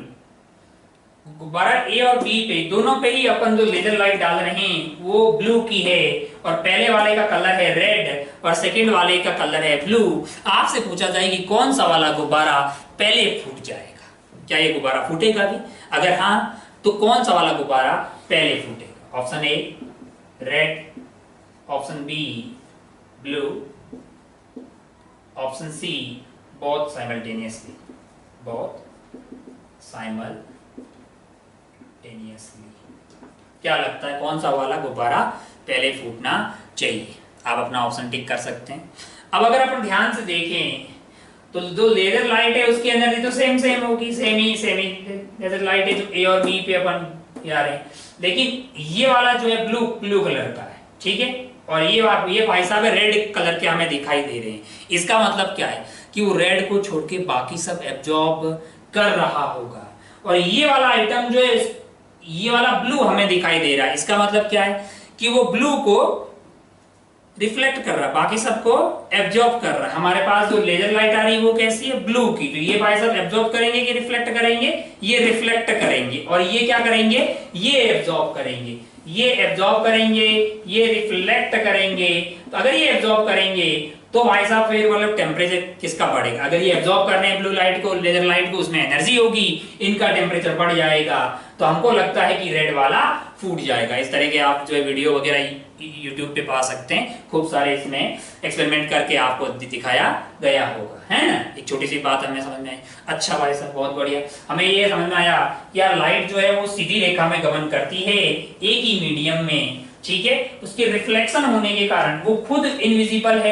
गुब्बारा ए और बी पे, दोनों पे ही अपन जो लेजर लाइट डाल रहे हैं वो ब्लू की है, और पहले वाले का कलर है रेड और सेकंड वाले का कलर है ब्लू। आपसे पूछा जाए कि कौन सा वाला गुब्बारा पहले फूट जाएगा, क्या ये गुब्बारा फूटेगा भी? अगर हाँ तो कौन सा वाला गुब्बारा पहले फूटेगा? Option A red, option B blue, option C both simultaneously, क्या लगता है कौन सा वाला गुब्बारा पहले फूटना चाहिए? आप अपना ऑप्शन टिक कर सकते हैं। अब अगर अपन ध्यान से देखें तो जो लेजर लाइट है उसकी एनर्जी तो सेम होगी, सेम ही लेजर लाइट है जो ए और बी पे अपन जा रहे हैं। लेकिन ये वाला जो है ब्लू कलर का है, ठीक है, और ये भाई साहब रेड कलर के हमें दिखाई दे रहे हैं। इसका मतलब क्या है कि वो रेड को छोड़ के बाकी सब एब्जॉर्ब कर रहा होगा। और ये वाला आइटम जो है, ये वाला ब्लू हमें दिखाई दे रहा है, इसका मतलब क्या है कि वो ब्लू को रिफ्लेक्ट कर रहा है, बाकी सबको एब्जॉर्ब कर रहा है। हमारे पास जो लेजर लाइट आ रही है वो कैसी है, ब्लू की। तो ये भाई सब एब्जॉर्ब करेंगे कि रिफ्लेक्ट करेंगे, ये रिफ्लेक्ट करेंगे, और ये क्या करेंगे, ये एब्जॉर्ब करेंगे, ये एब्जॉर्ब करेंगे, ये रिफ्लेक्ट करेंगे। तो अगर ये एब्जॉर्ब करेंगे तो भाई साहब फिर मतलब टेम्परेचर किसका बढ़ेगा, अगर ये एब्जॉर्ब कर रहे हैं ब्लू लाइट को, लेजर लाइट को, उसमें एनर्जी होगी, इनका टेम्परेचर बढ़ जाएगा। तो हमको लगता है कि रेड वाला फूट जाएगा। इस तरह के आप जो है वीडियो वगैरह YouTube पे पा सकते हैं, खूब सारे इसमें एक्सपेरिमेंट करके आपको दिखाया गया होगा, है ना। एक छोटी सी बात हमें समझ में आई। अच्छा भाई साहब बहुत बढ़िया, हमें ये समझ में आया कि यार लाइट जो है वो सीधी रेखा में गमन करती है एक ही मीडियम में, ठीक है। उसके रिफ्लेक्शन होने के कारण वो खुद इनविजिबल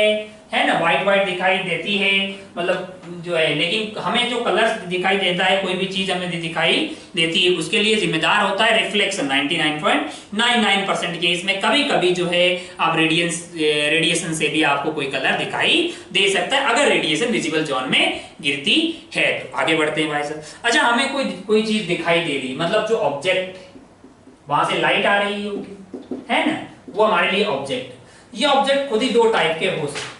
है ना, व्हाइट दिखाई देती है, मतलब जो है। लेकिन हमें जो कलर्स दिखाई देता है, कोई भी चीज हमें दिखाई देती है, उसके लिए जिम्मेदार होता है रिफ्लेक्शन 99.99% केस में। कभी कभी जो है आप रेडिएशन से भी आपको कोई कलर दिखाई दे सकता है, अगर रेडिएशन विजिबल जोन में गिरती है। तो आगे बढ़ते हैं भाई साहब। अच्छा, हमें कोई चीज दिखाई दे रही, मतलब जो ऑब्जेक्ट वहां से लाइट आ रही होगी, है ना, वो हमारे लिए ऑब्जेक्ट। ये ऑब्जेक्ट खुद ही दो टाइप के हो सकते हैं,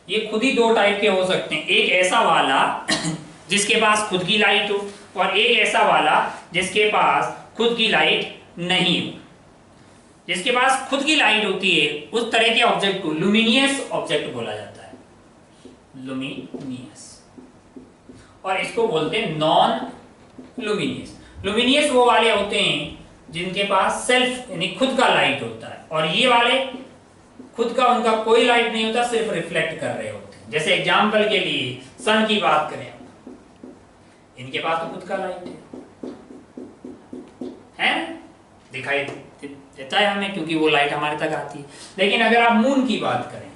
ये खुद ही दो टाइप के हो सकते हैं। एक ऐसा वाला जिसके पास खुद की लाइट हो, और एक ऐसा वाला जिसके पास खुद की लाइट नहीं हो। जिसके पास खुद की लाइट होती है उस तरह के ऑब्जेक्ट को लुमिनियस ऑब्जेक्ट बोला जाता है, लुमिनियस। और इसको बोलते हैं नॉन लुमिनियस। लुमिनियस वो वाले होते हैं जिनके पास सेल्फ यानी खुद का लाइट होता है, और ये वाले खुद का उनका कोई लाइट नहीं होता, सिर्फ रिफ्लेक्ट कर रहे होते हैं। जैसे एग्जांपल के लिए सन की बात करें, इनके पास तो खुद का लाइट है, दिखाई देता है हमें, क्योंकि वो लाइट हमारे तक आती है। लेकिन अगर आप मून की बात करें,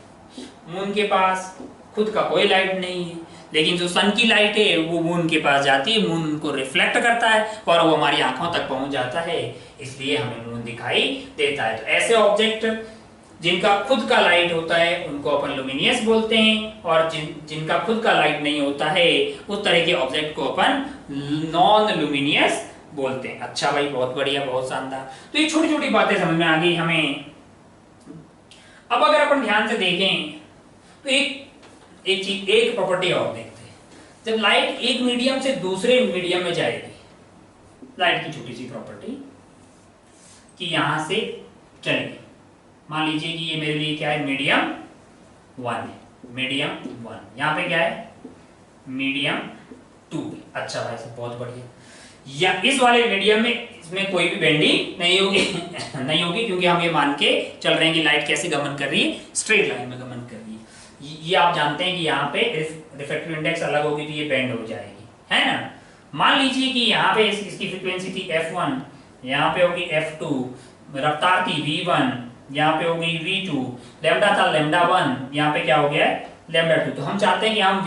मून के पास खुद का कोई लाइट नहीं है, लेकिन जो सन की लाइट है वो मून के पास जाती है, मून उनको रिफ्लेक्ट करता है और वो हमारी आंखों तक पहुंच जाता है, इसलिए हमें मून दिखाई देता है। तो ऐसे ऑब्जेक्ट जिनका खुद का लाइट होता है उनको अपन लुमिनियस बोलते हैं, और जिनका खुद का लाइट नहीं होता है उस तरह के ऑब्जेक्ट को अपन नॉन लुमिनियस बोलते हैं। अच्छा भाई, बहुत बढ़िया, बहुत शानदार। तो ये छोटी छोटी बातें समझ में आ गई हमें। अब अगर अपन ध्यान से देखें तो एक प्रॉपर्टी और देखते हैं। जब लाइट एक मीडियम से दूसरे मीडियम में जाएगी, लाइट की छोटी सी प्रॉपर्टी कि यहां से चलेगी, मान लीजिए कि ये मेरे लिए क्या है, मीडियम 1 है, मीडियम 1, यहाँ पे क्या है, मीडियम 2। अच्छा भाई साहब बहुत बढ़िया। या इस वाले मीडियम में इसमें कोई भी बेंडिंग नहीं होगी नहीं होगी, क्योंकि हम ये मान के चल रहे हैं कि लाइट कैसे गमन कर रही है, स्ट्रेट लाइन में गमन कर रही है। ये आप जानते हैं कि यहाँ पे रिफ्रैक्टिव इंडेक्स अलग होगी तो ये बेंड हो जाएगी, है ना। मान लीजिए कि यहाँ पे इसकी फ्रीक्वेंसी थी f1, यहाँ पे होगी f2, रफ्तार थी v1, यहाँ पे हो गई v2, लैम्डा था लैम्डा 1, यहाँ पे क्या हो गया है लैम्डा 2। तो हम चाहते हैं कि हम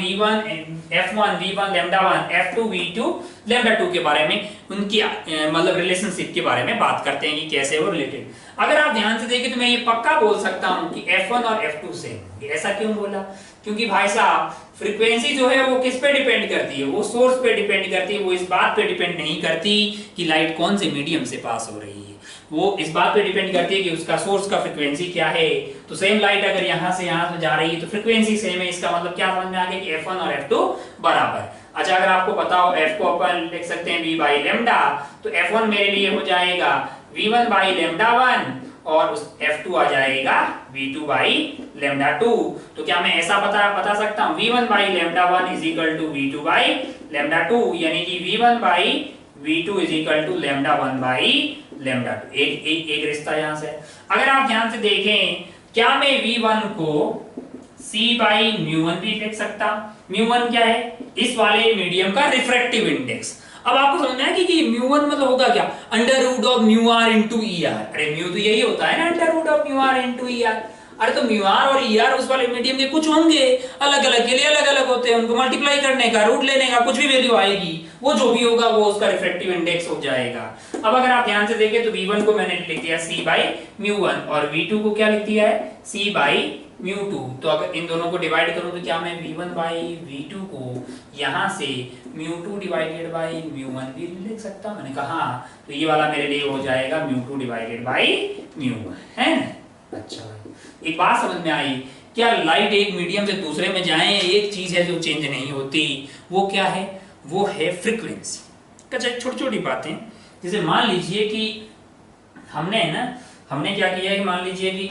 f1 v1 lambda 1 f2 v2 lambda 2 के बारे में, उनकी मतलब रिलेशनशिप के बारे में बात करते हैं कि कैसे वो रिलेटेड। अगर आप ध्यान से देखें तो मैं ये पक्का बोल सकता हूँ कि f1 और f2 सेम। ऐसा क्यों बोला, क्योंकि भाई साहब फ्रीक्वेंसी जो है वो किस पे डिपेंड करती है, वो सोर्स पे डिपेंड करती है, वो इस बात पे डिपेंड नहीं करती कि लाइट कौन से मीडियम से पास हो रही है, वो इस बात पे डिपेंड करती है कि उसका सोर्स का फ्रीक्वेंसी क्या है। तो सेम लाइट अगर यहाँ से जा रही है तो फ्रीक्वेंसी सेम है, इसका मतलब क्या समझ में आ गया कि f1 और f2 बराबर। अच्छा, अगर आपको पता हो f को अपन लिख सकते हैं v बाई लेमडा, तो f1 मेरे लिए हो जाएगा v1 बाई लेमडा 1 और उस f2 आ जाएगा v2 बाई लेमडा 2। तो क्या मैं ऐसा बता सकता हूँ v1 by lambda 1 is equal to v2 by lambda 2, यानी कि v1 by v2 is equal to lambda 1 by lambda 2। एक रिश्ता यहाँ से। अगर आप ध्यान से देखें, क्या मैं v1 को c बाई μ1 भी लिख सकता? μ1 क्या है, इस वाले मीडियम का रिफ्रैक्टिव इंडेक्स। अब आपको समझना है कि μ1 मतलब होगा क्या, under root of μr into ER। अरे म्यू तो यही होता है ना, under root of μr into ER। अरे तो म्यू आर और ई आर उस वाले मीडियम के कुछ होंगे, अलग अलग के लिए अलग अलग होते हैं, उनको मल्टीप्लाई करने का, रूट लेने का, कुछ भी वैल्यू आएगी, वो जो भी होगा वो उसका रिफ्रैक्टिव इंडेक्स हो जाएगा। अब अगर आप ध्यान से देखें तो V1 को मैंने लिख दिया C बाई μ1 और V2 को क्या लिख दिया है C बाई μ2। तो अगर इन दोनों को डिवाइड करूं तो क्या मैं V1 बाई V2 को यहां से μ2 डिवाइडेड बाई μ1 भी लिख सकता, मैंने कहा हाँ, तो ये वाला मेरे लिए हो जाएगा μ2 डिवाइडेड बाई μ1, है ना। अच्छा भाई, एक बात समझ में आई क्या, लाइट एक मीडियम से दूसरे में जाए, एक चीज है जो चेंज नहीं होती, वो क्या है, वो है फ्रीक्वेंसी। अच्छा छोटी छोटी बातें, जैसे मान लीजिए कि हमने क्या किया है कि मान लीजिए कि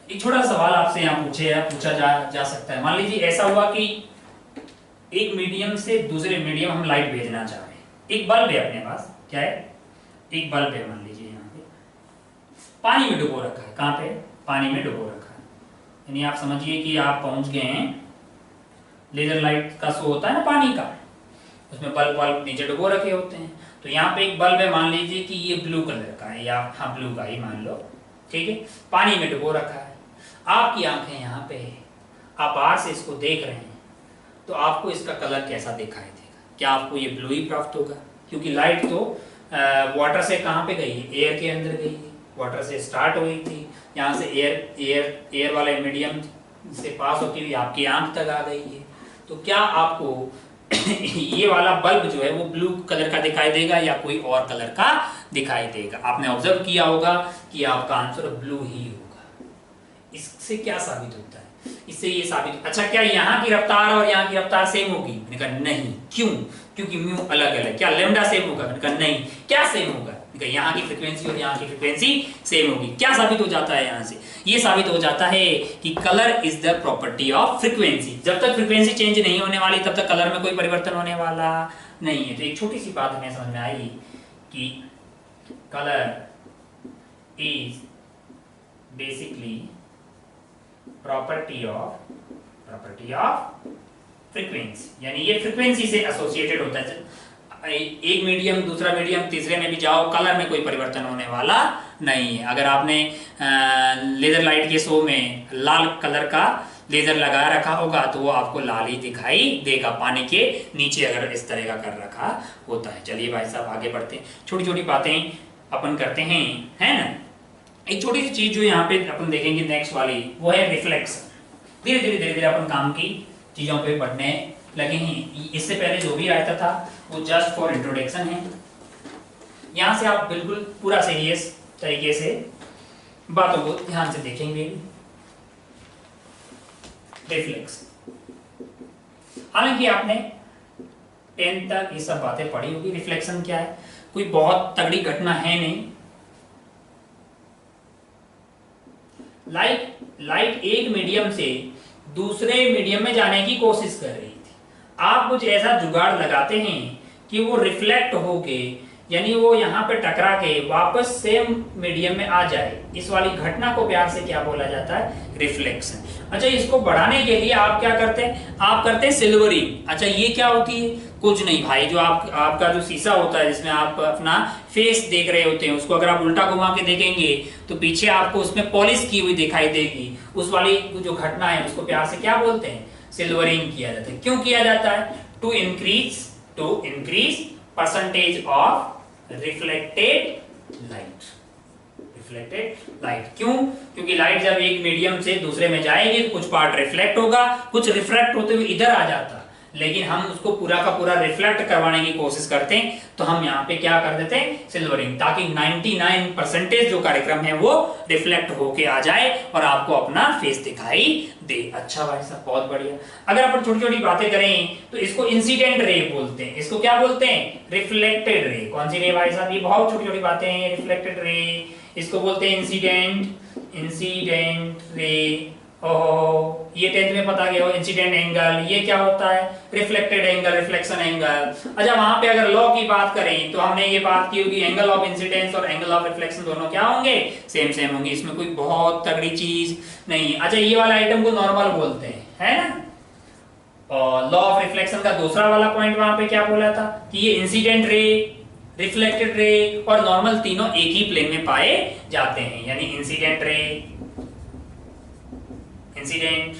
एक छोटा सवाल आपसे यहाँ पूछा जा सकता है। मान लीजिए ऐसा हुआ कि एक मीडियम से दूसरे मीडियम हम लाइट भेजना चाह रहे हैं, एक बल्ब है अपने पास, क्या है, एक बल्ब है, मान लीजिए यहाँ पे पानी में डुबो रखा है, कहाँ पे, पानी में डुबो रखा है, यानी आप समझिए कि आप पहुंच गए हैं, लेजर लाइट का शो होता है ना पानी का, उसमें बल्ब नीचे डुबो रखे होते हैं। तो यहाँ पे एक बल्ब है, मान लीजिए कि ये ब्लू कलर का है, या हाँ ब्लू का ही मान लो, ठीक है, पानी में डुबो रखा है, आपकी आंखें यहाँ पे है, आप बाहर से इसको देख रहे हैं, तो आपको इसका कलर कैसा दिखाई देगा, क्या आपको ये ब्लू ही प्राप्त होगा, क्योंकि लाइट तो वाटर से कहाँ पे गई है, एयर के अंदर गई है, वाटर से स्टार्ट हुई थी, यहाँ से एयर वाले मीडियम से पास होती हुई आपकी आंख तक आ गई है, तो क्या आपको ये वाला बल्ब जो है वो ब्लू कलर का दिखाई देगा या कोई और कलर का दिखाई देगा। आपने ऑब्जर्व किया होगा कि आपका आंसर ब्लू ही होगा। इससे क्या साबित होता है, इससे ये साबित, अच्छा क्या यहाँ की रफ्तार और यहाँ की रफ्तार सेम होगी, मैंने कहा नहीं, क्यों, क्योंकि म्यू अलग अलग, क्या लैम्डा सेम होगा, मैंने कहा नहीं, क्या सेम होगा, यहाँ की फ्रीक्वेंसी और यहाँ की फ्रीक्वेंसी सेम होगी। क्या साबित हो जाता है यहाँ से, ये साबित हो जाता है कि colour is the property of frequency. जब तक फ्रीक्वेंसी चेंज नहीं होने वाली तब तक कलर में कोई परिवर्तन होने वाला नहीं है। तो एक छोटी सी बात हमें समझ में आई कि colour is basically property of frequency, यानी ये फ्रीक्वेंसी से एसोसिएटेड होता है। एक मीडियम दूसरा मीडियम तीसरे में भी जाओ, कलर में कोई परिवर्तन होने वाला नहीं है। अगर आपने लेजर लाइट के शो में लाल कलर का लेजर लगा रखा होगा तो वो आपको लाल ही दिखाई देगा, पानी के नीचे अगर इस तरह का कर रखा होता है। चलिए भाई साहब आगे बढ़ते हैं, छोटी छोटी बातें अपन करते हैं, है ना। एक छोटी सी चीज जो यहाँ पे अपन देखेंगे नेक्स्ट वाली, वो है रिफ्लेक्शन। धीरे धीरे अपन काम की चीजों पे बढ़ने लगे हैं। इससे पहले जो भी आया था वो जस्ट फॉर इंट्रोडक्शन है। यहां से आप बिल्कुल पूरा सीरियस तरीके से बातों को ध्यान से देखेंगे। रिफ्लेक्स, हालांकि आपने 10th तक ये सब बातें पढ़ी होगी। रिफ्लेक्शन क्या है, कोई बहुत तगड़ी घटना है नहीं। लाइट एक मीडियम से दूसरे मीडियम में जाने की कोशिश कर रही थी। आप कुछ ऐसा जुगाड़ लगाते हैं कि वो रिफ्लेक्ट होके, यानी वो यहाँ पे टकरा के वापस सेम मीडियम में आ जाए। इस वाली घटना को प्यार से क्या बोला जाता है, रिफ्लेक्शन। अच्छा, इसको बढ़ाने के लिए आप क्या करते हैं, आप करते हैं सिल्वरिंग। अच्छा, ये क्या होती है, कुछ नहीं भाई, जो आपका जो शीशा होता है जिसमें आप अपना फेस देख रहे होते हैं, उसको अगर आप उल्टा घुमा के देखेंगे तो पीछे आपको उसमें पॉलिश की हुई दिखाई देगी। उस वाली जो घटना है उसको प्यार से क्या बोलते हैं, सिल्वरिंग किया जाता है। क्यों किया जाता है, to increase percentage of reflected light. क्यों, क्योंकि लाइट जब एक मीडियम से दूसरे में जाएगी तो कुछ पार्ट रिफ्लेक्ट होगा, कुछ रिफ्लेक्ट होते हुए इधर आ जाता, लेकिन हम उसको पूरा का पूरा रिफ्लेक्ट करवाने की कोशिश करते हैं। तो हम यहाँ पे क्या कर देते हैं, सिल्वरिंग, ताकि 99% जो कार्यक्रम है वो रिफ्लेक्ट होके आ जाए और आपको अपना फेस दिखाई दे। अच्छा भाई साहब, बहुत बढ़िया। अगर अपन छोटी छोटी बातें करें तो इसको इंसिडेंट रे बोलते हैं। इसको क्या बोलते हैं, रिफ्लेक्टेड रे। कौन सी रे भाई साहब, ये बहुत छोटी छोटी बातें हैं। रिफ्लेक्टेड रे, इसको बोलते हैं इंसिडेंट रे। ओहो, ये 10th में पता गया हो। इंसिडेंट एंगल, ये क्या होता है, रिफ्लेक्टेड एंगल, रिफ्लेक्शन एंगल। अच्छा, वहां पे अगर लॉ की बात करें तो हमने ये बात की होगी, एंगल ऑफ इंसिडेंस और एंगल ऑफ रिफ्लेक्शन दोनों क्या होंगे, सेम होंगे। इसमें कोई बहुत तगड़ी चीज नहीं। अच्छा, ये वाला आइटम को नॉर्मल बोलते हैं, है ना। और लॉ ऑफ रिफ्लेक्शन का दूसरा वाला पॉइंट वहां पे क्या बोला था कि ये इंसिडेंट रे, रिफ्लेक्टेड रे और नॉर्मल तीनों एक ही प्लेन में पाए जाते हैं, यानी incident ray, incident,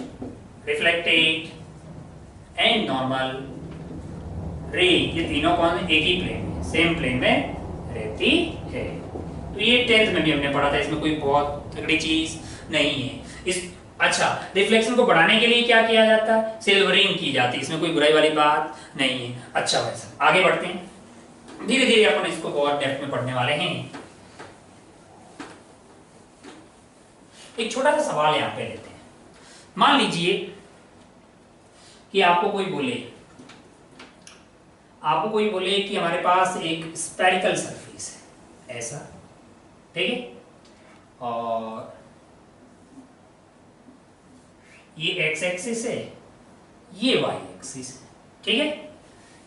reflected and normal रे, ये तीनों कौन एक ही प्लेन में, सेम प्लेन में रहती है। तो ये 10th में भी हमने पढ़ा था, इसमें कोई बहुत तगड़ी चीज नहीं है। इस अच्छा, रिफ्लेक्शन को बढ़ाने के लिए क्या किया जाता है? सिल्वरिंग की जाती है, इसमें कोई बुराई वाली बात नहीं है। अच्छा भाई साहब आगे बढ़ते हैं, धीरे धीरे अपन इसको बहुत डेप्थ में पढ़ने वाले हैं। एक छोटा सा सवाल यहाँ पे लेते हैं। मान लीजिए कि आपको कोई बोले कि हमारे पास एक स्फेरिकल सरफेस है ऐसा, ठीक है, और ये एक्स एक्सिस है, ये वाई एक्सिस है, ठीक है।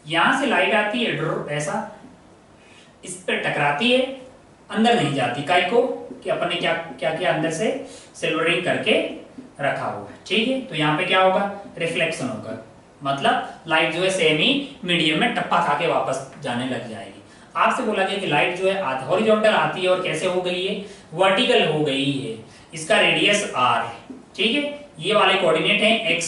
यहां से लाइट आती है ऐसा, इस पर टकराती है, अंदर नहीं जाती, काई को कि अपन ने क्या क्या किया, अंदर से सिल्वरिंग करके रखा हुआ है, ठीक है। तो यहाँ पे क्या होगा? रिफ्लेक्शन होगा, मतलब लाइट जो है सेम ही मीडियम में टप्पा खा के वापस जाने लग जाएगी। आपसे बोला गया कि लाइट जो है हॉरिजॉन्टल आती है और कैसे हो गई है? वर्टिकल हो गई है। इसका रेडियस r है, ठीक है। ये वाले कोऑर्डिनेट हैं x,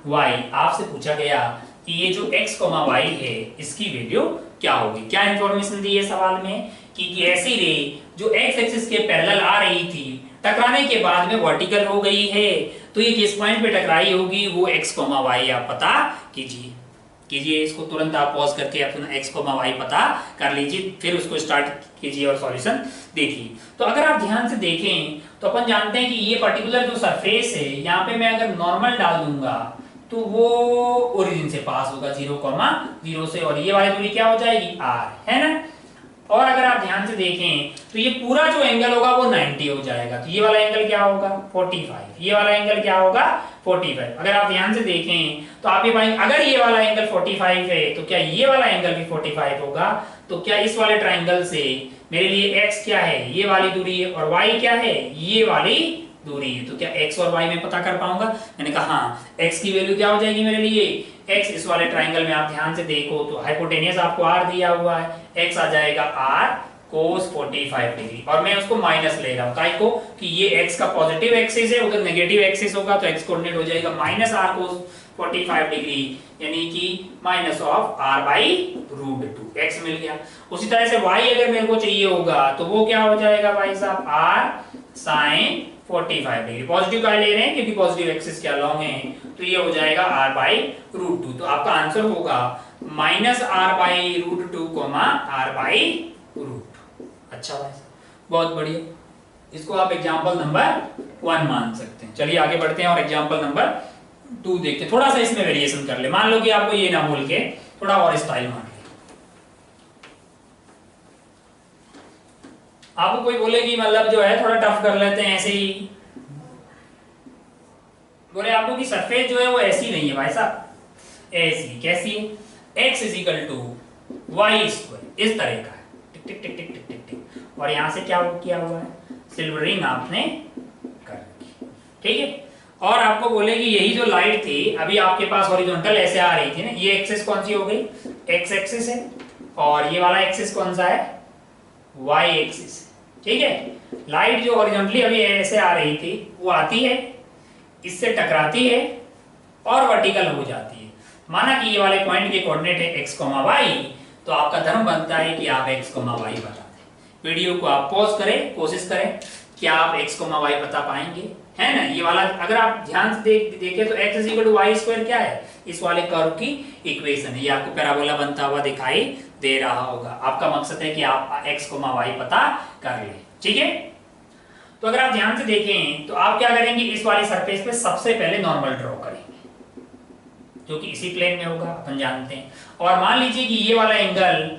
y। आपसे पूछा गया कि ये जो x, y है इसकी वैल्यू क्या होगी? क्या इंफॉर्मेशन दी है सवाल में कि ऐसी रे जो x एक्सिस के पैरेलल आ रही थी, टकराने के बाद में वर्टिकल हो गई है, तो ये किस पॉइंट पे टकराई होगी? वो x, y आप पता कीजिए। इसको तुरंत आप पॉज करके अपना x, y पता कर लीजिए, फिर उसको स्टार्ट कीजिए और सॉल्यूशन देखिए। तो अगर आप ध्यान से देखें तो अपन जानते हैं कि ये पर्टिकुलर जो सरफेस है, यहाँ पे मैं अगर नॉर्मल डाल दूंगा तो वो ओरिजिन से पास होगा 0,0 से, और ये वाली दूरी क्या हो जाएगी? r, है ना। और अगर आप ध्यान से देखें तो ये पूरा जो एंगल होगा वो 90 हो जाएगा। तो ये वाला एंगल क्या होगा? 45। ये वाला एंगल क्या होगा? 45। अगर आप ध्यान से देखें तो आप ये पाएंगे अगर ये वाला एंगल 45 है तो क्या ये वाला एंगल भी 45 होगा? तो क्या इस वाले ट्राइंगल से मेरे लिए x क्या है? ये वाली दूरी है, और y क्या है? ये वाली दूरी है। तो क्या x और y में पता कर पाऊंगा? मैंने कहा हाँ, x की वैल्यू क्या हो जाएगी मेरे लिए? x इस वाले ट्राइंगल में आप ध्यान से देखो तो हाइपोटेनियस आपको r दिया हुआ है, x आ जाएगा r cos 45 डिग्री, और मैं उसको माइनस ले रहा हूँ काहे को कि ये x का पॉजिटिव एक्सिस है, उधर नेगेटिव एक्सिस होगा, तो x कोऑर्डिनेट हो जाएगा माइनस r cos 45 डिग्री, यानी कि minus of r by √2, x मिल गया। उसी तरह से y अगर मेरे को चाहिए होगा तो वो क्या हो जाएगा भाई साहब? r sin 45 degree. पॉजिटिव का ले रहे हैं क्योंकि पॉजिटिव एक्सिस क्या लॉन्ग है, तो ये हो जाएगा r बाई √2। तो आपका आंसर होगा minus r by √2, r by √2। अच्छा भाई, बहुत बढ़िया। इसको आप एग्जांपल नंबर 1 मान सकते हैं। चलिए आगे बढ़ते हैं और एग्जांपल नंबर 2 देखते हैं। थोड़ा सा इसमें वेरिएशन कर ले। मान लो कि आपको ये ना बोल के थोड़ा और स्टाइल मान ले, आपको कोई बोले कि मतलब जो है थोड़ा टफ कर लेते हैं ऐसे ही, बोले आपको कि सरफेस जो है वो ऐसी नहीं है भाई साहब, ऐसी कैसी है? x = y², इस तरह का है, टिक टिक टिक टिक टिक टिक टिक, और यहां से क्या किया हुआ है? सिल्वरिंग आपने कर रखी, ठीक है। और आपको बोले कि यही जो लाइट थी अभी आपके पास हॉरिजॉन्टल ऐसे आ रही थी ना, ये एक्सिस कौन सी हो गई? x एक्सिस है, और ये वाला एक्सिस कौन सा है? y एक्सिस, ठीक है। लाइट जो हॉरिजॉन्टली अभी ऐसे आ रही थी वो आती है, इससे टकराती है और वर्टिकल हो जाती है। माना कि ये वाले पॉइंट के कोऑर्डिनेट है x, y, तो आपका धर्म बनता है कि आप x, y बता दें। वीडियो को आप पॉज करें, कोशिश करें कि आप x, y बता पाएंगे, है ना। ये वाला अगर आप ध्यान से देखें तो x = y² क्या है? इस वाले कर्व की इक्वेशन है। ये आपको पैराबोला बनता हुआ दिखाई दे रहा होगा। आपका मकसद है कि आप x, y पता कर लें, ठीक है। तो अगर आप ध्यान से देखें तो आप क्या करेंगे? इस वाली सरफेस पे सबसे पहले नॉर्मल ड्रॉ करेंगे, जो कि इसी प्लेन में होगा, अपन जानते हैं। और मान लीजिए कि ये वाला एंगल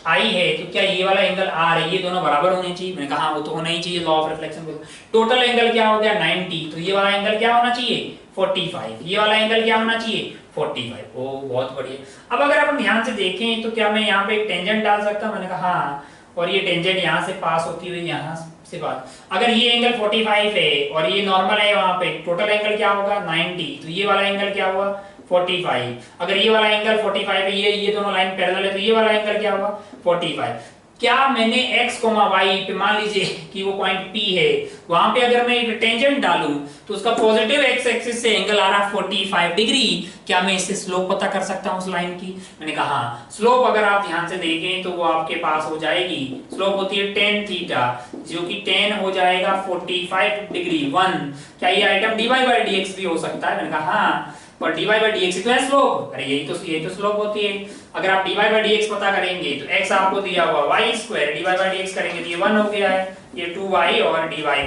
I है, तो क्या ये वाला एंगल R है? ये दोनों बराबर होने चाहिए। मैंने कहा वो तो होना ही चाहिए, law of reflection. Total angle क्या हो गया? 90। तो ये वाला एंगल क्या होना चाहिए? 45। ये वाला एंगल क्या होना चाहिए? 45। ओ बहुत बढ़िया। अब अगर अपन ध्यान से देखें तो क्या मैं यहाँ पे एक टेंजेंट डाल सकता हूँ? मैंने कहा हाँ, और ये टेंजेंट यहाँ से पास होती हुई यहाँ से पास। अगर ये एंगल 45 है और ये नॉर्मल है, वहां पे टोटल एंगल क्या होगा? 90। तो ये वाला एंगल क्या हुआ? 45। अगर ये वाला एंगल 45 है, ये दोनों लाइन पैरेलल है, तो ये वाला एंगल क्या होगा? 45। क्या मैंने x, y पे मान लीजिए कि वो पॉइंट P है, वहां पे अगर मैं एक टेंजेंट डालूं तो उसका पॉजिटिव x एक्सिस से एंगल आ रहा 45 डिग्री, क्या मैं इससे स्लोप पता कर सकता हूं उस लाइन की? मैंने कहा हाँ। स्लोप अगर आप ध्यान से देखें तो वो आपके पास हो जाएगी, स्लोप होती है tan थीटा, जो कि tan हो जाएगा 45 डिग्री 1। क्या ये आइटम dy by dx भी हो सकता है? मैंने कहा हाँ, पर dy by dx तो है स्लोप, अरे यही तो स्लोप होती है। अगर आप dy by dx पता करेंगे तो x आपको दिया हुआ y square, dy by dx करेंगे तो ये 1 हो गया है, ये 2y और dy by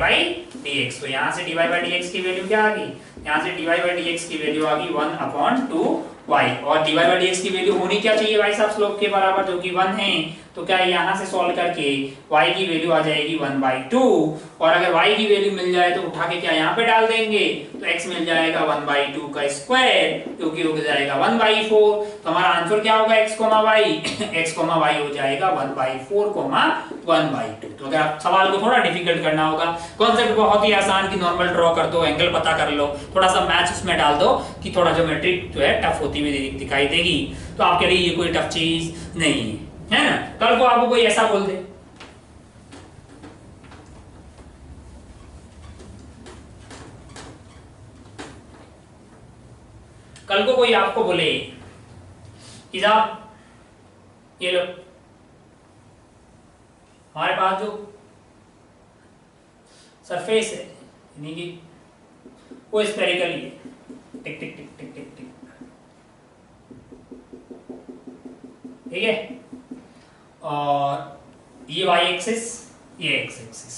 dx। तो यहाँ से dy by dx की वैल्यू क्या आ गई? यहाँ से dy by dx की वैल्यू आ गई 1/2y, और dy by dx की वैल्यू होनी क्या चाहिए भाई साहब? स्लोप के बराबर, जो कि 1 है। तो क्या यहाँ से सॉल्व करके y की वैल्यू आ जाएगी 1/2, और अगर y की वैल्यू मिल जाए तो उठा के क्या यहाँ पे डाल देंगे, तो x मिल जाएगा 1/2 का स्क्वायर, क्योंकि हो जाएगा 1/4। तो हमारा आंसर क्या होगा x, y x, y हो जाएगा 1/4, 1/2। तो अगर आप सवाल को थोड़ा डिफिकल्ट करना होगा, कॉन्सेप्ट बहुत ही आसान कि नॉर्मल ड्रॉ कर दो, एंगल पता कर लो, थोड़ा सा मैथ्स उसमें डाल दो कि थोड़ा ज्योमेट्रिक जो है टफ होती हुई दिखाई देगी, तो आपके लिए ये कोई टफ चीज नहीं है ना। कल को आपको कोई ऐसा बोल दे कल को कोई आपको बोले कि साहब ये लो, हमारे पास जो सरफेस है यानी कि वो स्फेरिकल ही है, टिक टिक टिक टिक टिक टिक, ठीक है, और ये y एक्सिस, ये x एक्सिस,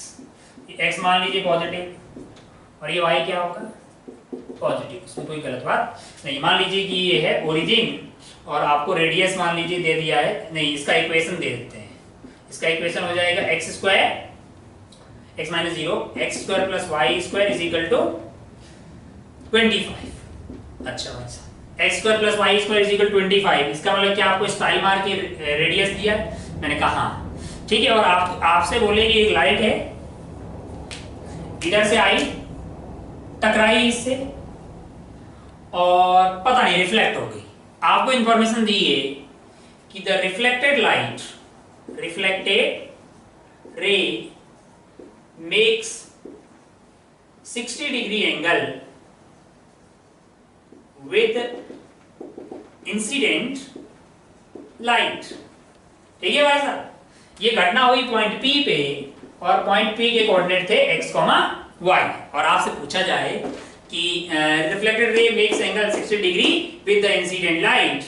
ये x मान लीजिए पॉजिटिव और ये y क्या होगा? पॉजिटिव। इसमें कोई गलत बात नहीं। मान लीजिए कि ये है ओरिजिन और आपको रेडियस मान लीजिए दे दिया है, नहीं इसका इक्वेशन दे देते हैं, इसका इक्वेशन हो जाएगा x square x minus 0 x square plus y square is equal to 25। अच्छा भाई साहब, x square plus y square is equal to 25, इसका मतलब क्या आपको स्टाइल मार के रेडियस दिया? मैंने कहा हाँ, ठीक है। और आपसे बोले कि एक लाइट है, इधर से आई, टकराई इससे और पता नहीं रिफ्लेक्ट हो गई। आपको इंफॉर्मेशन दी है कि the reflected light, reflected ray makes 60 degree angle with incident light, ठीक है भाई साहब। ये घटना हुई पॉइंट P पे और पॉइंट P के कोऑर्डिनेट थे x, y, और आपसे पूछा जाए कि reflected ray makes angle 60 degree with the incident light,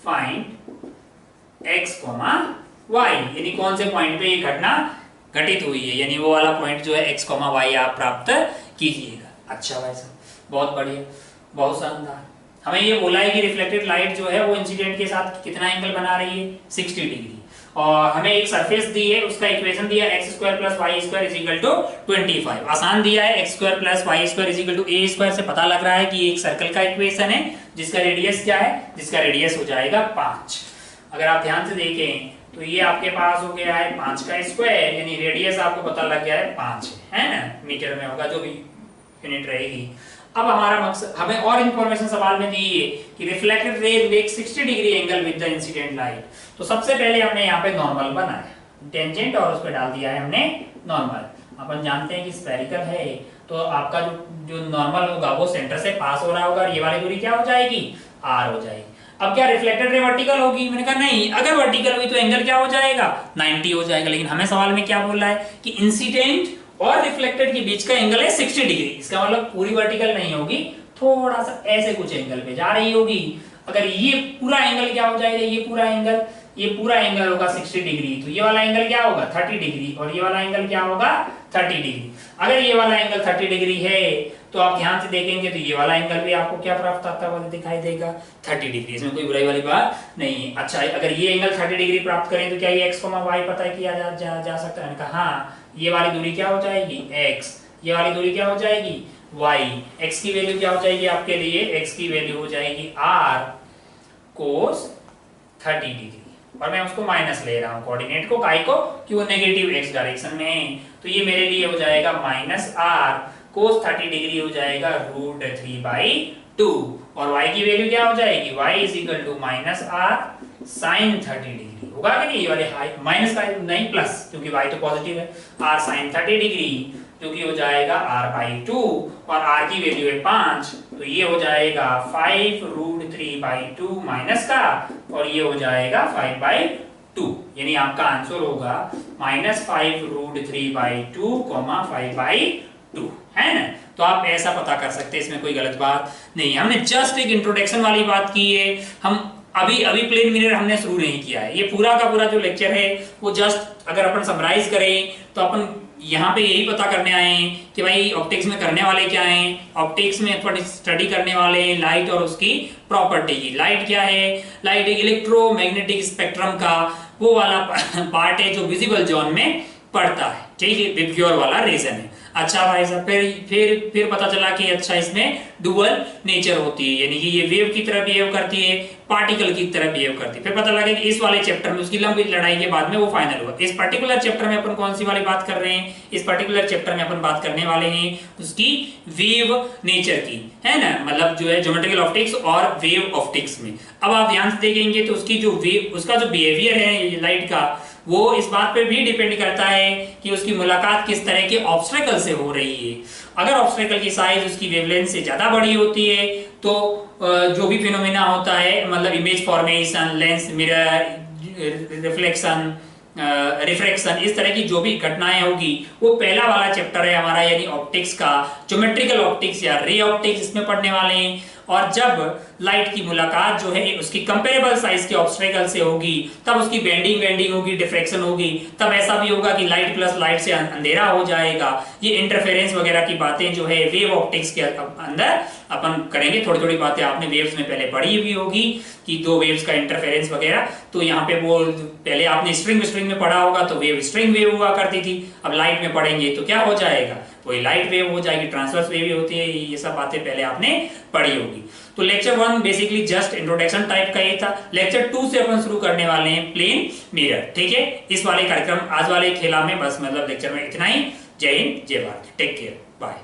find x, y, यानी कौन से पॉइंट पे ये घटना घटित हुई है, यानी वो वाला पॉइंट जो है x, y आप प्राप्त कीजिएगा। अच्छा भाई साहब, बहुत बढ़िया, बहुत शानदार। हमें ये बोला है कि रिफ्लेक्टेड लाइट जो है वो इंसिडेंट के साथ कितना एंगल बना रही है? 60 डिग्री, और हमें एक सरफेस दी है, उसका इक्वेशन दिया है x square plus y square is equal to 25। आसान दिया है, x square plus y square is equal to a square से पता लग रहा है कि एक सर्कल का इक्वेशन है जिसका रेडियस क्या है? जिसका रेडियस हो जाएगा 5। अगर आप ध्यान से देखें तो ये आपके पास हो गया है 5 का स्क्वायर, यानी रेडियस आपको पता लग गया है 5 है ना, मीटर में होगा जो भी यूनिट रहेगी। अब हमारा मकसद, हमें और इंफॉर्मेशन सवाल में दी है कि reflected ray makes 60 degree angle with the incident light. तो सबसे पहले हमने यहाँ पे नॉर्मल बनाया, टेंजेंट, और उस पर डाल दिया है हमने नॉर्मल। अपन जानते हैं कि स्फेरिकल है तो आपका जो नॉर्मल होगा वो सेंटर से पास हो रहा होगा, और ये वाली दूरी क्या हो जाएगी? r हो जाएगी। अब क्या रिफ्लेक्टेड रे वर्टिकल होगी? मैंने कहा नहीं, अगर वर्टिकल हुई तो एंगल क्या हो जाएगा? 90 हो जाएगा। लेकिन हमें सवाल में क्या बोल रहा है कि इंसिडेंट और रिफ्लेक्टेड के बीच का एंगल है 60 डिग्री। इसका मतलब पूरी वर्टिकल नहीं होगी, थोड़ा सा ऐसे कुछ एंगल पे जा रही होगी। अगर ये पूरा एंगल क्या हो जाएगा? ये पूरा एंगल होगा 60 डिग्री, तो ये वाला एंगल क्या होगा? 30 डिग्री, और ये वाला एंगल क्या होगा? 30 डिग्री। अगर ये वाला एंगल 30 डिग्री है तो आप ध्यान से देखेंगे तो ये वाला एंगल भी आपको क्या प्राप्त आता हुआ दिखाई देगा? 30 डिग्री। इसमें कोई बुराई वाली बात नहीं है। अच्छा, अगर ये एंगल 30 डिग्री प्राप्त करें तो क्या ये x, y पता किया जा सकता है? कहा हाँ, ये वाली दूरी क्या हो जाएगी? x, ये वाली दूरी क्या हो जाएगी? y। x की वैल्यू क्या हो जाएगी आपके लिए? x की वैल्यू हो जाएगी r cos 30 डिग्री, और मैं उसको माइनस ले रहा हूँ कोऑर्डिनेट को, काय को, कि वो नेगेटिव x डायरेक्शन में है। तो ये मेरे लिए हो जाएगा माइनस r cos 30 डिग्री हो जाएगा √3/2 और y की वैल्यू क्या हो जाएगी, y = -r sin 30 डिग्री होगा कि नहीं, वाले माइनस का नहीं प्लस, क्योंकि y तो पॉजिटिव है, r sin 30 डिग्री जो कि हो जाएगा r/2 और r की वैल्यू है 5, तो ये हो जाएगा 5√3/2 माइनस का और ये हो जाएगा 5/2, यानी आपका आंसर होगा -5√3/2, 5/2 है ना। तो आप ऐसा पता कर सकते हैं, इसमें कोई गलत बात नहीं है। हमने जस्ट एक इंट्रोडक्शन वाली बात की है, हम अभी प्लेन मिरर हमने शुरू नहीं किया है। ये पूरा का पूरा जो लेक्चर है वो जस्ट अगर अपन समराइज करें तो अपन यहाँ पे यही पता करने आए हैं कि भाई ऑप्टिक्स में करने वाले क्या हैं। ऑप्टिक्स में अपन स्टडी करने वाले हैं लाइट और उसकी प्रॉपर्टी की। लाइट क्या है, लाइट एक इलेक्ट्रोमैग्नेटिक स्पेक्ट्रम का वो वाला पार्ट है जो विजिबल जोन में पड़ता है, ठीक है, विबग्योर वाला रीजन है। अच्छा भाई साहब, फिर पता चला कि अच्छा इसमें डुअल नेचर होती है, यानी कि ये वेव की तरह बिहेव करती है, पार्टिकल की तरह बिहेव करती है। फिर पता लगा कि इस वाले चैप्टर में उसकी लंबी लड़ाई के बाद में वो फाइनल हुआ। इस पर्टिकुलर चैप्टर में अपन कौन सी वाली बात कर रहे हैं, इस पर्टिकुलर चैप्टर में अपन बात करने वाले हैं उसकी वेव नेचर की, है ना, मतलब जो है ज्योमेट्रिकल ऑप्टिक्स और वेव ऑप्टिक्स में। अब आप ध्यान से देखेंगे तो उसकी जो वेव, उसका जो बिहेवियर है लाइट का, वो इस बात पे भी डिपेंड करता है कि उसकी मुलाकात किस तरह के ऑब्स्टेकल से हो रही है। अगर ऑब्स्टेकल की साइज उसकी वेवलेंथ से ज्यादा बड़ी होती है तो जो भी फिनोमेना होता है, मतलब image formation, lens mirror, reflection, refraction, इस तरह की जो भी घटनाएं होगी, वो पहला वाला चैप्टर है हमारा, यानी ऑप्टिक्स का ज्योमेट्रिकल ऑप्टिक्स या रे ऑप्टिक्स इसमें पढ़ने वाले हैं। और जब लाइट की मुलाकात जो है उसकी कंपेरेबल साइज के ऑब्स्टेकल से होगी, तब उसकी बेंडिंग होगी, डिफ्रैक्शन होगी, तब ऐसा भी होगा कि लाइट प्लस लाइट से अंधेरा हो जाएगा। ये इंटरफेरेंस वगैरह की बातें जो है वेव ऑप्टिक्स के अंदर अपन करेंगे। थोड़ी थोड़ी बातें आपने वेव्स में पहले पढ़ी हुई होगी कि दो वेव्स का इंटरफेरेंस वगैरह, तो यहाँ पे वो पहले आपने स्ट्रिंग में पढ़ा होगा तो वेव स्ट्रिंग वेव हुआ करती थी। अब लाइट में पढ़ेंगे तो क्या हो जाएगा, कोई लाइट वेव हो जाएगी, ट्रांसवर्स वेव होती है, ये सब बातें पहले आपने पढ़ी होगी। तो lecture 1 basically just introduction type का ही था। लेक्चर 2 से अपन शुरू करने वाले हैं प्लेन मिरर, ठीक है। इस वाले कार्यक्रम आज वाले खेला में बस मतलब लेक्चर में इतना ही। जय हिंद, जय भारत, टेक केयर, बाय।